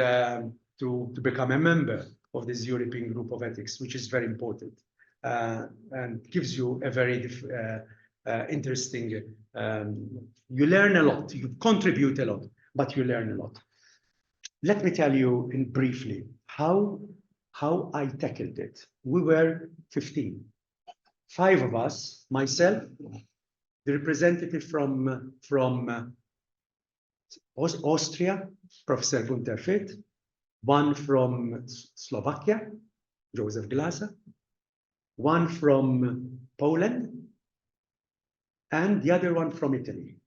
to become a member of this European Group of Ethics, which is very important and gives you a very interesting, you learn a lot, you contribute a lot, but you learn a lot. Let me tell you in briefly how I tackled it. We were 15. 5 of us, myself, the representative from Austria, Professor Gunter Fitt, one from Slovakia, Joseph Glaser, one from Poland, and the other one from Italy.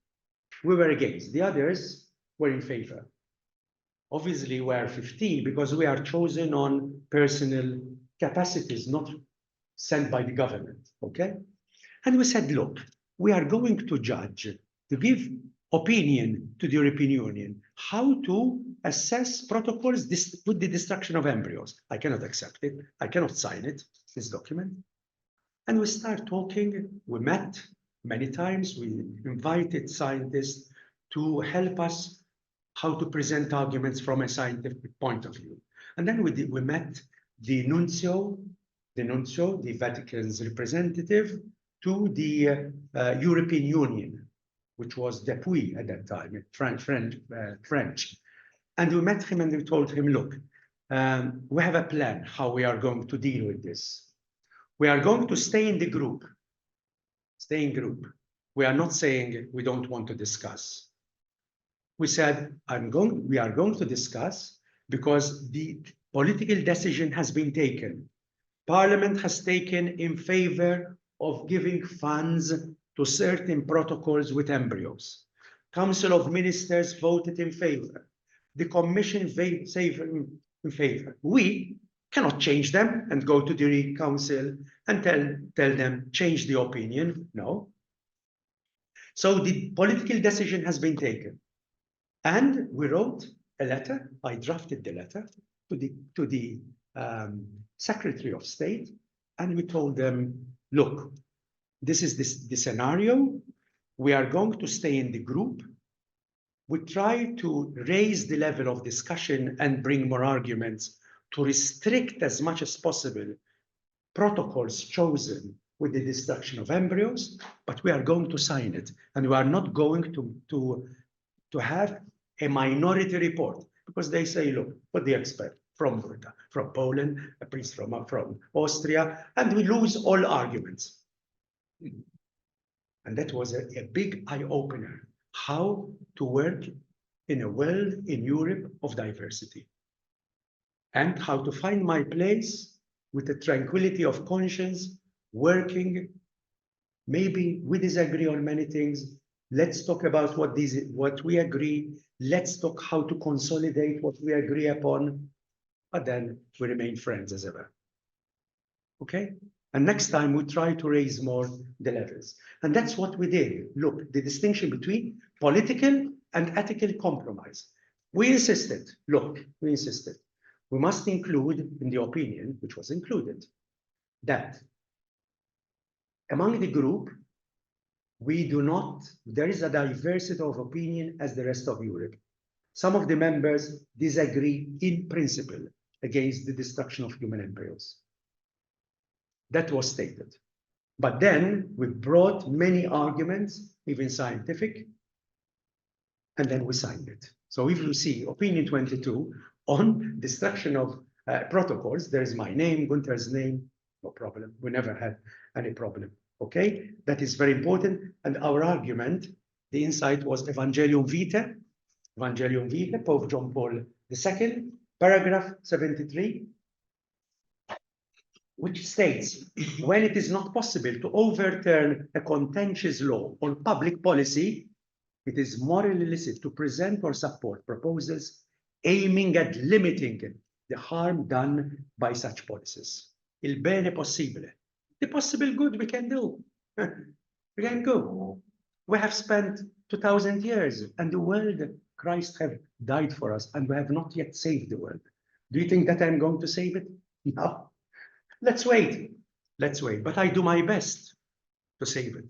We were against. The others were in favor. Obviously, we are 15 because we are chosen on personal capacities, not sent by the government, okay? And we said, look, we are going to judge, to give opinion to the European Union, how to assess protocols with the destruction of embryos. I cannot accept it. I cannot sign it, this document. And we start talking. We met many times. We invited scientists to help us how to present arguments from a scientific point of view. And then we met the nuncio, the Vatican's representative to the European Union, which was Depuis at that time, French. And we met him and we told him, look, we have a plan how we are going to deal with this. We are going to stay in the group, stay in group. We are not saying we don't want to discuss. We said, we are going to discuss because the political decision has been taken. Parliament has taken in favor of giving funds to certain protocols with embryos. Council of Ministers voted in favor. The Commission voted in favor. We cannot change them and go to the Council and tell them, change the opinion. No. So the political decision has been taken. And we wrote a letter, I drafted the letter to the Secretary of State, and we told them, look, this is the scenario. We are going to stay in the group. We try to raise the level of discussion and bring more arguments to restrict as much as possible protocols chosen with the destruction of embryos, but we are going to sign it. And we are not going to have a minority report, because they say, look, what do you expect from Poland, a priest from Austria, and we lose all arguments. And that was a big eye-opener, how to work in a world in Europe of diversity, and how to find my place with the tranquility of conscience, working. Maybe we disagree on many things. Let's talk about what we agree. Let's talk how to consolidate what we agree upon, but then we remain friends as ever. Okay? And next time we try to raise more the levels. And that's what we did. Look, the distinction between political and ethical compromise. We insisted, we must include in the opinion, which was included, that among the group, there is a diversity of opinion as the rest of Europe. Some of the members disagree in principle against the destruction of human embryos. That was stated. But then we brought many arguments, even scientific, and then we signed it. So if you see opinion 22 on destruction of protocols, there is my name, Gunther's name, no problem. We never had any problem. Okay, that is very important. And our argument, the insight was Evangelium Vitae, Pope John Paul II, paragraph 73, which states, when it is not possible to overturn a contentious law or public policy, it is morally illicit to present or support proposals aiming at limiting the harm done by such policies. Il bene possibile. The possible good we can do. We can go. We have spent 2,000 years and the world, Christ have died for us, and we have not yet saved the world. Do you think that I'm going to save it? No. Let's wait. But I do my best to save it.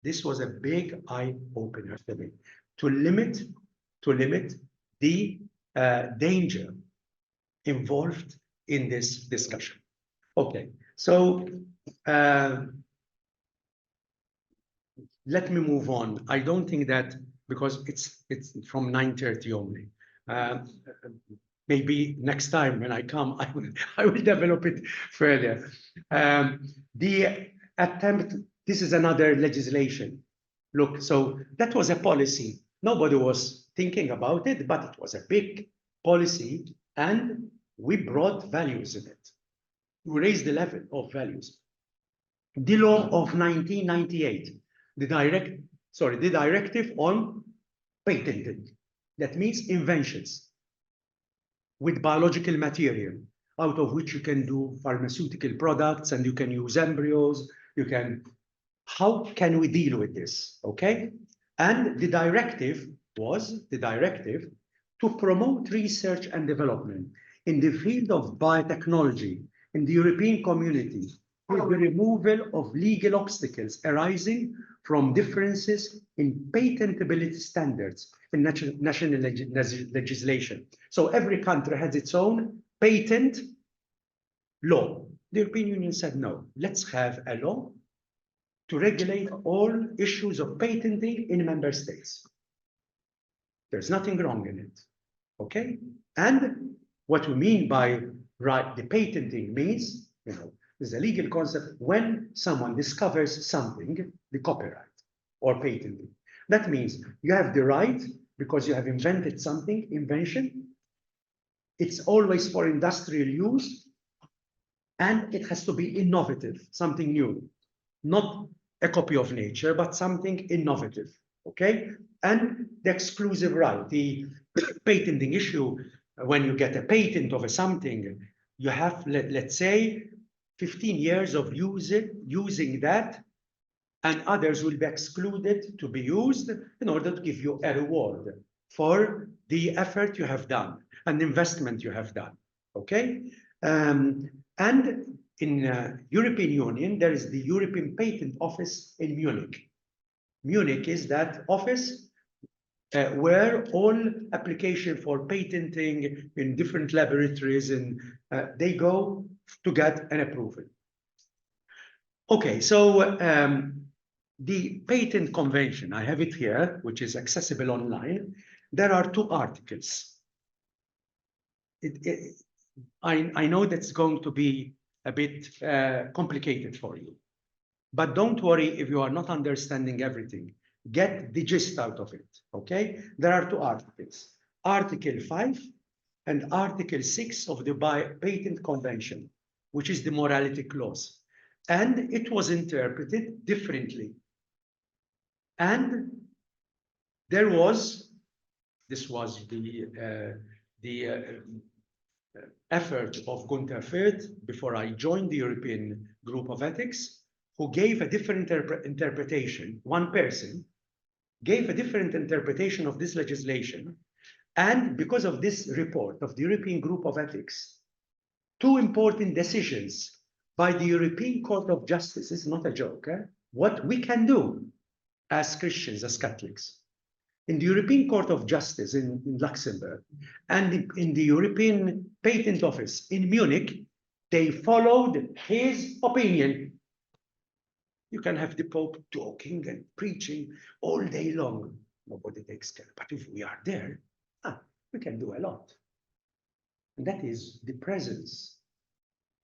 This was a big eye-opener for me, to limit the danger involved in this discussion. Okay, so let me move on. I don't think that, because it's from 9:30 only. Maybe next time when I come, I will develop it further. The attempt, this is another legislation. Look, so that was a policy. Nobody was thinking about it, but it was a big policy, and we brought values in it. We raised the level of values. The law of 1998, the directive on patenting. That means inventions with biological material, out of which you can do pharmaceutical products and you can use embryos, how can we deal with this, okay? And the directive was to promote research and development in the field of biotechnology in the European community, with the removal of legal obstacles arising from differences in patentability standards in national legislation. So every country has its own patent law. The European Union said, no, let's have a law to regulate all issues of patenting in member states. There's nothing wrong in it, okay? And what we mean by the patenting means, there's a legal concept when someone discovers something, the copyright or patenting. That means you have the right because you have invented something, invention. It's always for industrial use. And it has to be innovative, something new, not a copy of nature, but something innovative, okay? And the exclusive right, the patenting issue, when you get a patent of something, you have, let's say, 15 years of using that, and others will be excluded to be used in order to give you a reward for the effort you have done and the investment you have done, okay? And in European Union, there is the European Patent Office in Munich. Munich is that office where all application for patenting in different laboratories, and they go to get an approval. Okay, so the patent convention, I have it here, which is accessible online. There are 2 articles. I know that's going to be a bit complicated for you, but don't worry if you are not understanding everything. Get the gist out of it, okay? There are 2 articles, Article 5 and Article 6 of the Patent Convention, which is the morality clause. And it was interpreted differently. And there was, this was the effort of Gunther Fürth before I joined the European Group of Ethics, who gave a different interpretation. One person gave a different interpretation of this legislation. And because of this report of the European Group of Ethics, 2 important decisions by the European Court of Justice, is not a joke, what we can do as Christians, as Catholics. In the European Court of Justice in Luxembourg and in the European Patent Office in Munich, they followed his opinion. You can have the Pope talking and preaching all day long. Nobody takes care. But if we are there, we can do a lot. And that is the presence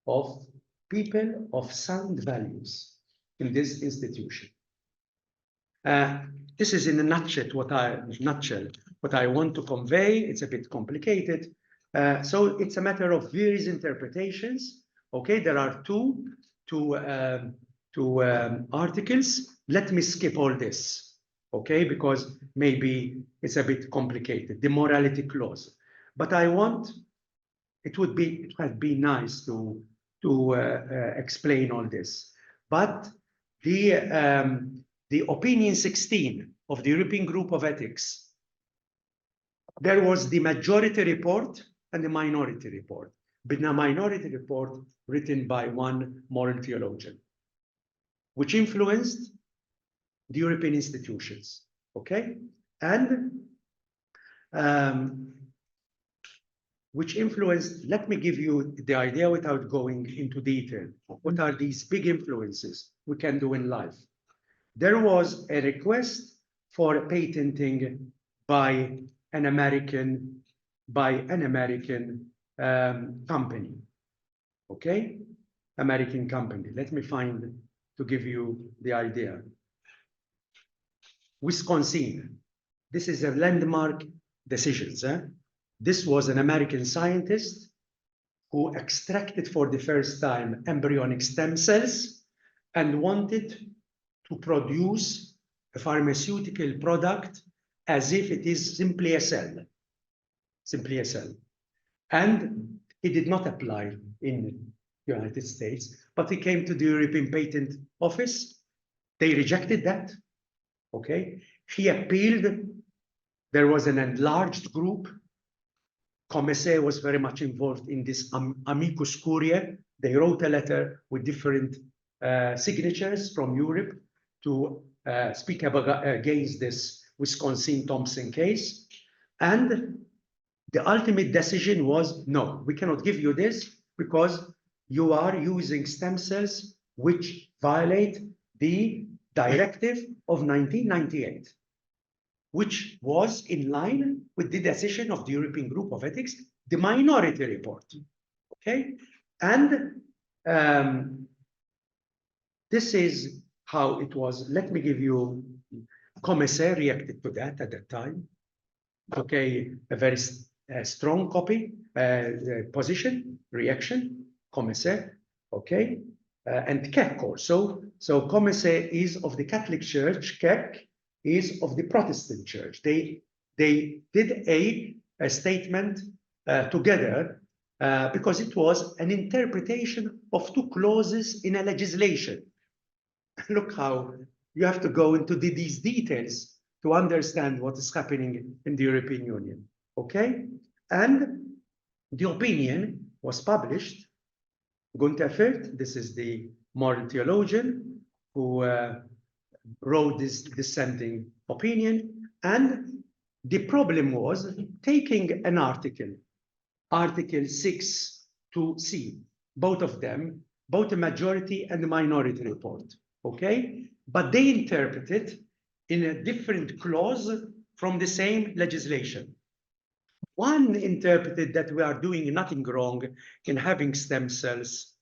of people of sound values in this institution. This is in a nutshell what I want to convey. It's a bit complicated. So it's a matter of various interpretations. Okay, there are two articles. Let me skip all this, okay, because maybe it's a bit complicated, the morality clause. But I want, it would be nice to explain all this. But the opinion 16 of the European Group of Ethics, there was the majority report and the minority report, but the minority report written by one moral theologian, which influenced the European institutions, okay? And which influenced, let me give you the idea without going into detail. What are these big influences we can do in life? There was a request for patenting by an American company, okay? American company. Let me find to give you the idea. Wisconsin. This is a landmark decisions. This was an American scientist who extracted for the first time embryonic stem cells and wanted to produce a pharmaceutical product as if it is simply a cell. Simply a cell. And he did not apply in the United States, but he came to the European Patent Office. They rejected that. Okay. He appealed. There was an enlarged group. Komisije was very much involved in this amicus curiae. They wrote a letter with different signatures from Europe to speak against this Wisconsin-Thompson case. And the ultimate decision was, no, we cannot give you this because you are using stem cells which violate the directive of 1998, which was in line with the decision of the European Group of Ethics, the minority report, okay? And this is how it was. Let me give you, Komisije reacted to that at that time, okay? A very strong copy, position, reaction, Komisije. okay? And Kek also. So Komisije is of the Catholic Church, Kek is of the Protestant Church. They did a statement together because it was an interpretation of two clauses in a legislation. Look how you have to go into these details to understand what is happening in the European Union, okay? And the opinion was published. Gunther Fürth, this is the moral theologian who wrote this dissenting opinion. And the problem was taking an article, Article 6 to C, both of them, both the majority and the minority report, okay? But they interpreted in a different clause from the same legislation. One interpreted that we are doing nothing wrong in having stem cells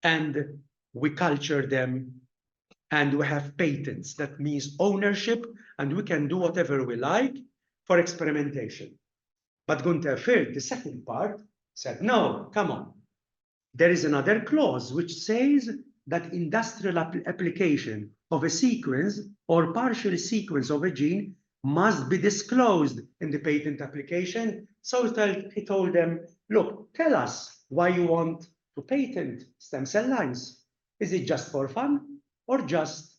and we culture them and we have patents. That means ownership and we can do whatever we like for experimentation. But Gunther Fürth, the second part, said, no, come on. There is another clause which says that industrial application of a sequence or partial sequence of a gene must be disclosed in the patent application. So he told them, look, tell us why you want to patent stem cell lines. Is it just for fun or just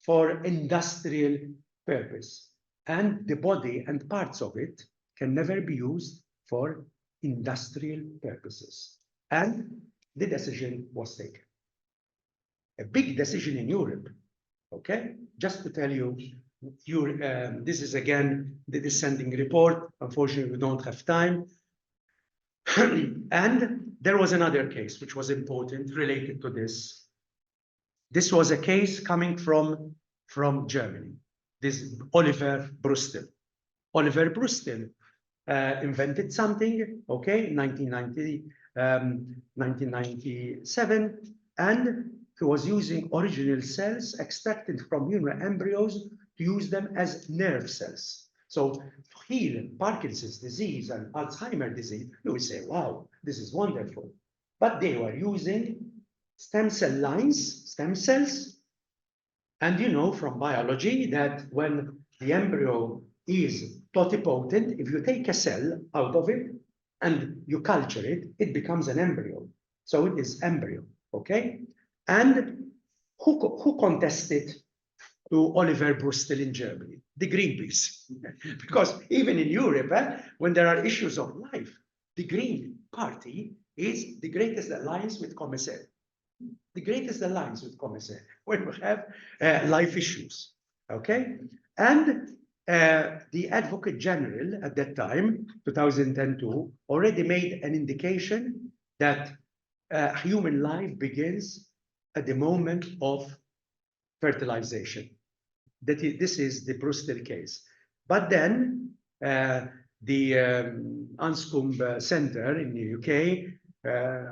for industrial purpose? And the body and parts of it can never be used for industrial purposes. And the decision was taken. A big decision in Europe, okay? Just to tell you, this is again the dissenting report. Unfortunately, we don't have time. And there was another case which was important related to this. This was a case coming from Germany. This Oliver Brüstel. Oliver Brüstel invented something, okay, in 1997, and he was using original cells extracted from human embryos to use them as nerve cells. So to heal Parkinson's disease and Alzheimer's disease, you would say, wow, this is wonderful. But they were using stem cell lines, stem cells. And you know from biology that when the embryo is totipotent, if you take a cell out of it and you culture it, it becomes an embryo. So it is embryo, okay? And who contested to Oliver Brüstel in Germany? The Greenpeace. Because even in Europe, when there are issues of life, the Green Party is the greatest alliance with Komisije. The greatest alliance with Komisije when we have life issues, okay? And the Advocate General at that time, 2002, already made an indication that human life begins at the moment of fertilization. This is the Brüstel case. But then the Anscombe Center in the UK,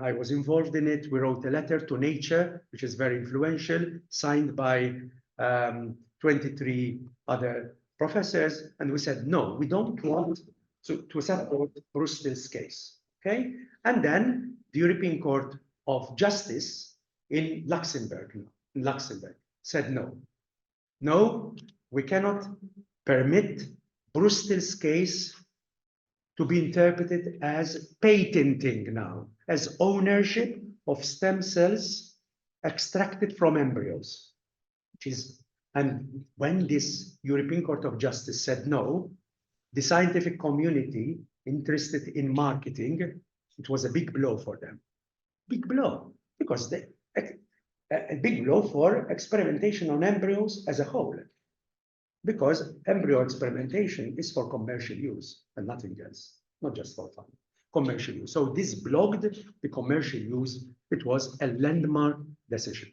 I was involved in it. We wrote a letter to Nature, which is very influential, signed by 23 other professors. And we said, no, we don't want to support Brüstel's case. Okay? And then the European Court of Justice in Luxembourg said no. No, we cannot permit Brüstel's case to be interpreted as patenting now, as ownership of stem cells extracted from embryos. And when this European Court of Justice said no, the scientific community interested in marketing, it was a big blow for them. Big blow, because a big blow for experimentation on embryos as a whole. Because embryo experimentation is for commercial use and nothing else, not just for fun. Commercial use. So this blocked the commercial use. It was a landmark decision.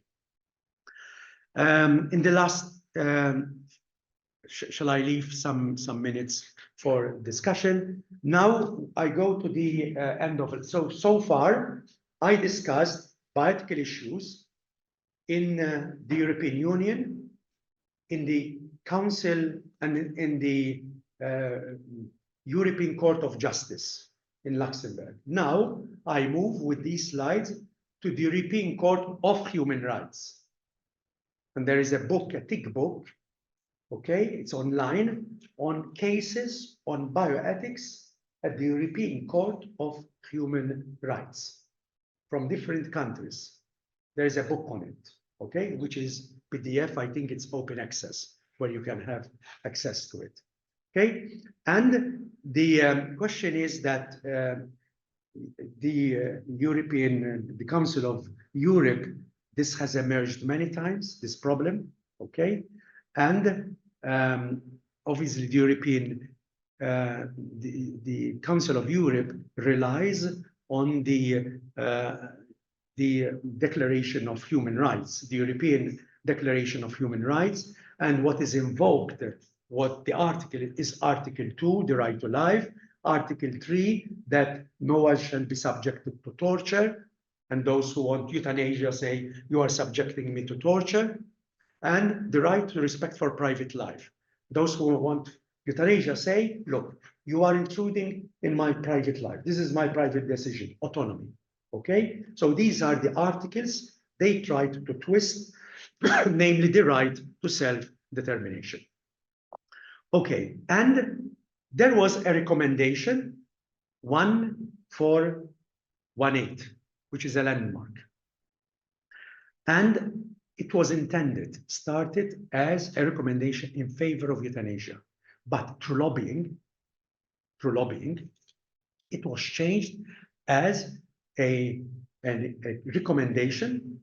In the last, shall I leave some minutes for discussion? Now I go to the end of it. So far, I discussed bioethical issues in the European Union, in the Council, and in the European Court of Justice in Luxembourg. Now I move with these slides to the European Court of Human Rights. And there is a book, a thick book, okay, it's online, on cases on bioethics at the European Court of Human Rights from different countries. There is a book on it, okay, which is PDF. I think it's open access, where you can have access to it, okay? And the question is that the Council of Europe, this has emerged many times, this problem, okay? And obviously the Council of Europe relies on the Declaration of Human Rights, the European Declaration of Human Rights, and what is invoked, what the article is Article 2, the right to life, Article 3, that no one shall be subjected to torture, and those who want euthanasia say, you are subjecting me to torture, and the right to respect for private life. Those who want euthanasia say, look, you are intruding in my private life. This is my private decision, autonomy, okay? So these are the articles they tried to twist, namely the right to self-determination. Okay, and there was a recommendation, 1418, which is a landmark. And it was started as a recommendation in favor of euthanasia. But through lobbying, it was changed as a recommendation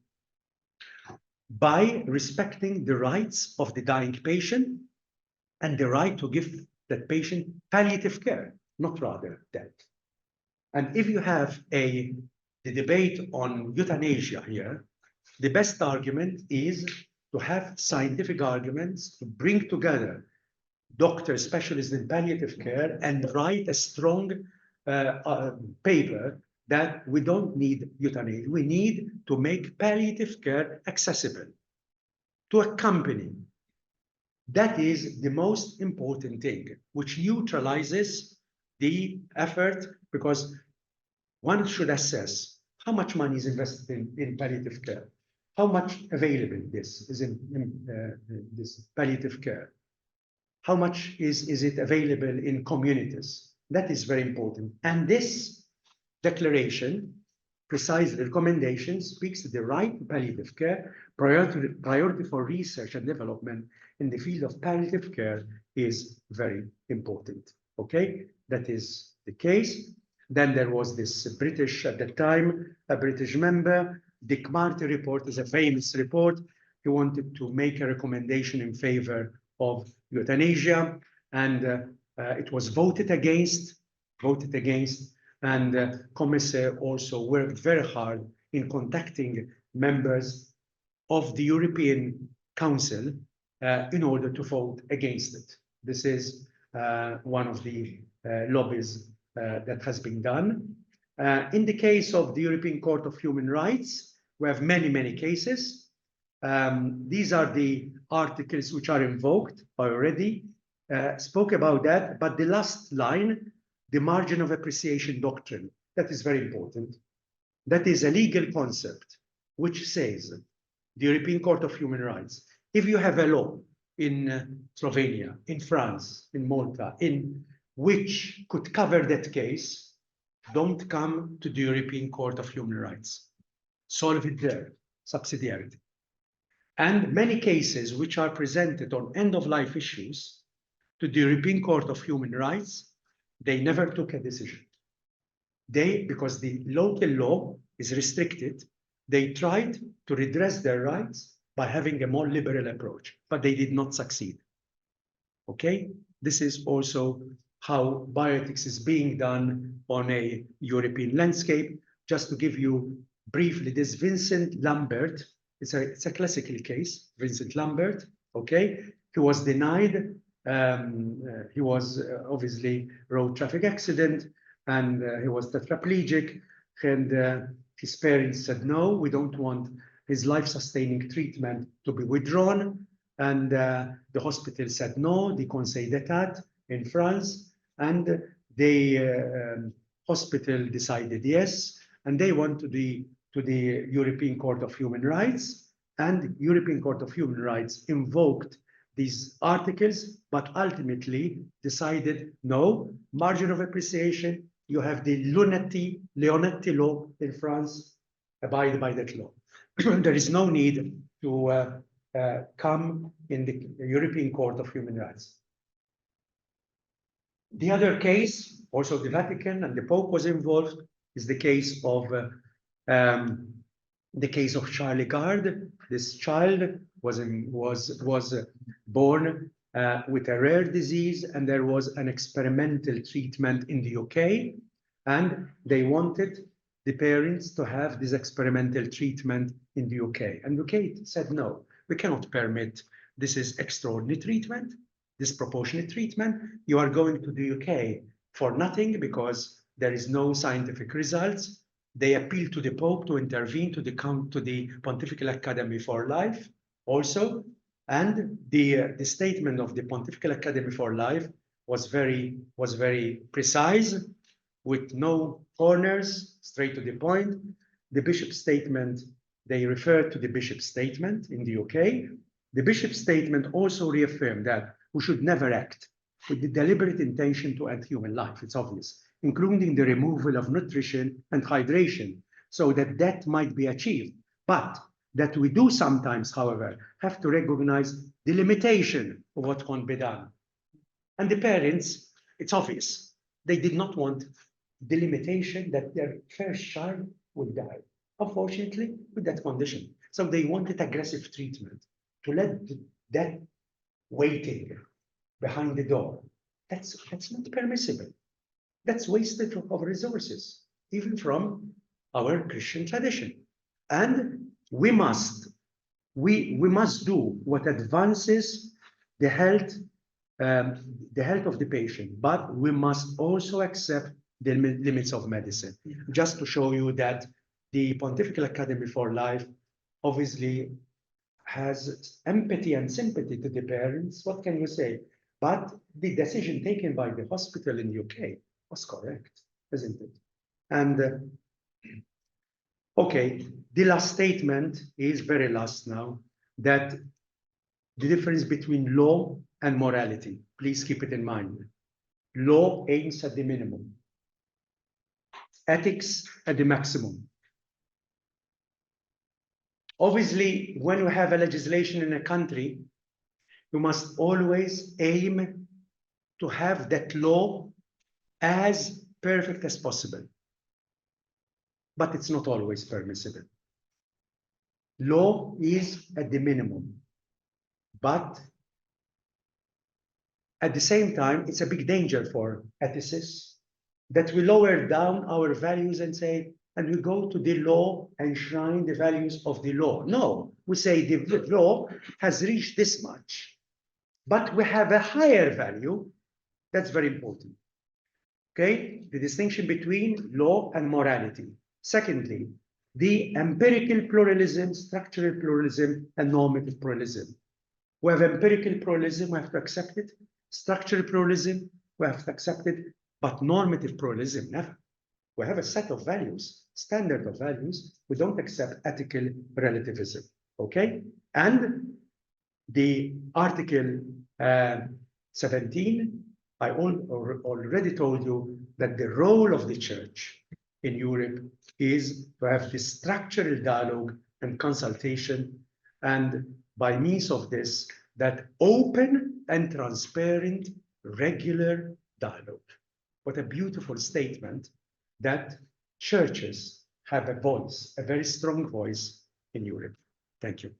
by respecting the rights of the dying patient and the right to give that patient palliative care, not rather death. And if you have the debate on euthanasia here, the best argument is to have scientific arguments to bring together doctors, specialists in palliative care, and write a strong paper that we don't need euthanasia. We need to make palliative care accessible, to accompany. That is the most important thing, which neutralizes the effort, because one should assess how much money is invested in palliative care, how much available this is in this palliative care, how much is it available in communities. That is very important. And this declaration, precise recommendation, speaks to the right to palliative care. Priority for research and development in the field of palliative care is very important. Okay, that is the case. Then there was this British, at the time, a British member, Dick Marty report is a famous report. He wanted to make a recommendation in favor of euthanasia, and it was voted against, and Komisije also worked very hard in contacting members of the European Council in order to vote against it. This is one of the lobbies that has been done. In the case of the European Court of Human Rights, we have many, many cases. These are the articles which are invoked. I already spoke about that, but the last line, the margin of appreciation doctrine, that is very important. That is a legal concept which says, the European Court of Human Rights, if you have a law in Slovenia, in France, in Malta, in which could cover that case, don't come to the European Court of Human Rights. Solve it there, subsidiarity. And many cases which are presented on end-of-life issues to the European Court of Human Rights, they never took a decision. Because the local law is restricted, they tried to redress their rights by having a more liberal approach, but they did not succeed. Okay? This is also how bioethics is being done on a European landscape. Just to give you briefly, this Vincent Lambert, it's a classical case, Vincent Lambert, okay? He was denied, he was obviously road traffic accident, and he was tetraplegic, and his parents said, no, we don't want his life-sustaining treatment to be withdrawn, and the hospital said no, the Conseil d'État in France, and the hospital decided yes, and they went to to the European Court of Human Rights, and European Court of Human Rights invoked these articles, but ultimately decided, no, margin of appreciation, you have the Leonetti law in France, abide by that law. There is no need to come in the European Court of Human Rights. The other case, also the Vatican and the Pope was involved, is the case of Charlie Gard. This child was born with a rare disease, and there was an experimental treatment in the UK, and they wanted the parents to have this experimental treatment in the UK. And UK said, no, we cannot permit, this is extraordinary treatment, disproportionate treatment. You are going to the UK for nothing because there is no scientific results. They appealed to the Pope to intervene to the Pontifical Academy for Life also. And the statement of the Pontifical Academy for Life was very precise, with no corners, straight to the point. The bishop's statement, they referred to the bishop's statement in the UK. The bishop's statement also reaffirmed that we should never act with the deliberate intention to end human life, it's obvious, including the removal of nutrition and hydration, so that that might be achieved. But that we do sometimes, however, have to recognize the limitation of what can be done. And the parents, it's obvious, they did not want the limitation that their first child would die, unfortunately, with that condition. So they wanted aggressive treatment to let that waiting behind the door. That's not permissible. That's wasted of resources, even from our Christian tradition. And we must do what advances the health of the patient, but we must also accept the limits of medicine. Just to show you that the Pontifical Academy for Life obviously has empathy and sympathy to the parents. What can you say? But the decision taken by the hospital in the UK was correct, isn't it? And okay, the last statement is very last now, that the difference between law and morality, please keep it in mind. Law aims at the minimum, ethics at the maximum. Obviously, when we have a legislation in a country, we must always aim to have that law as perfect as possible. But it's not always permissible. Law is at the minimum, but at the same time, it's a big danger for ethicists that we lower down our values and say, and we go to the law and enshrine the values of the law. No, we say the law has reached this much, but we have a higher value. That's very important. Okay, the distinction between law and morality. Secondly, the empirical pluralism, structural pluralism, and normative pluralism. We have empirical pluralism, we have to accept it. Structural pluralism, we have to accept it. But normative pluralism, never. We have a set of values, standard of values. We don't accept ethical relativism, okay? And the Article 17, I already told you that the role of the Church in Europe is to have this structural dialogue and consultation, and by means of this, that open and transparent, regular dialogue. What a beautiful statement that churches have a voice, a very strong voice in Europe. Thank you.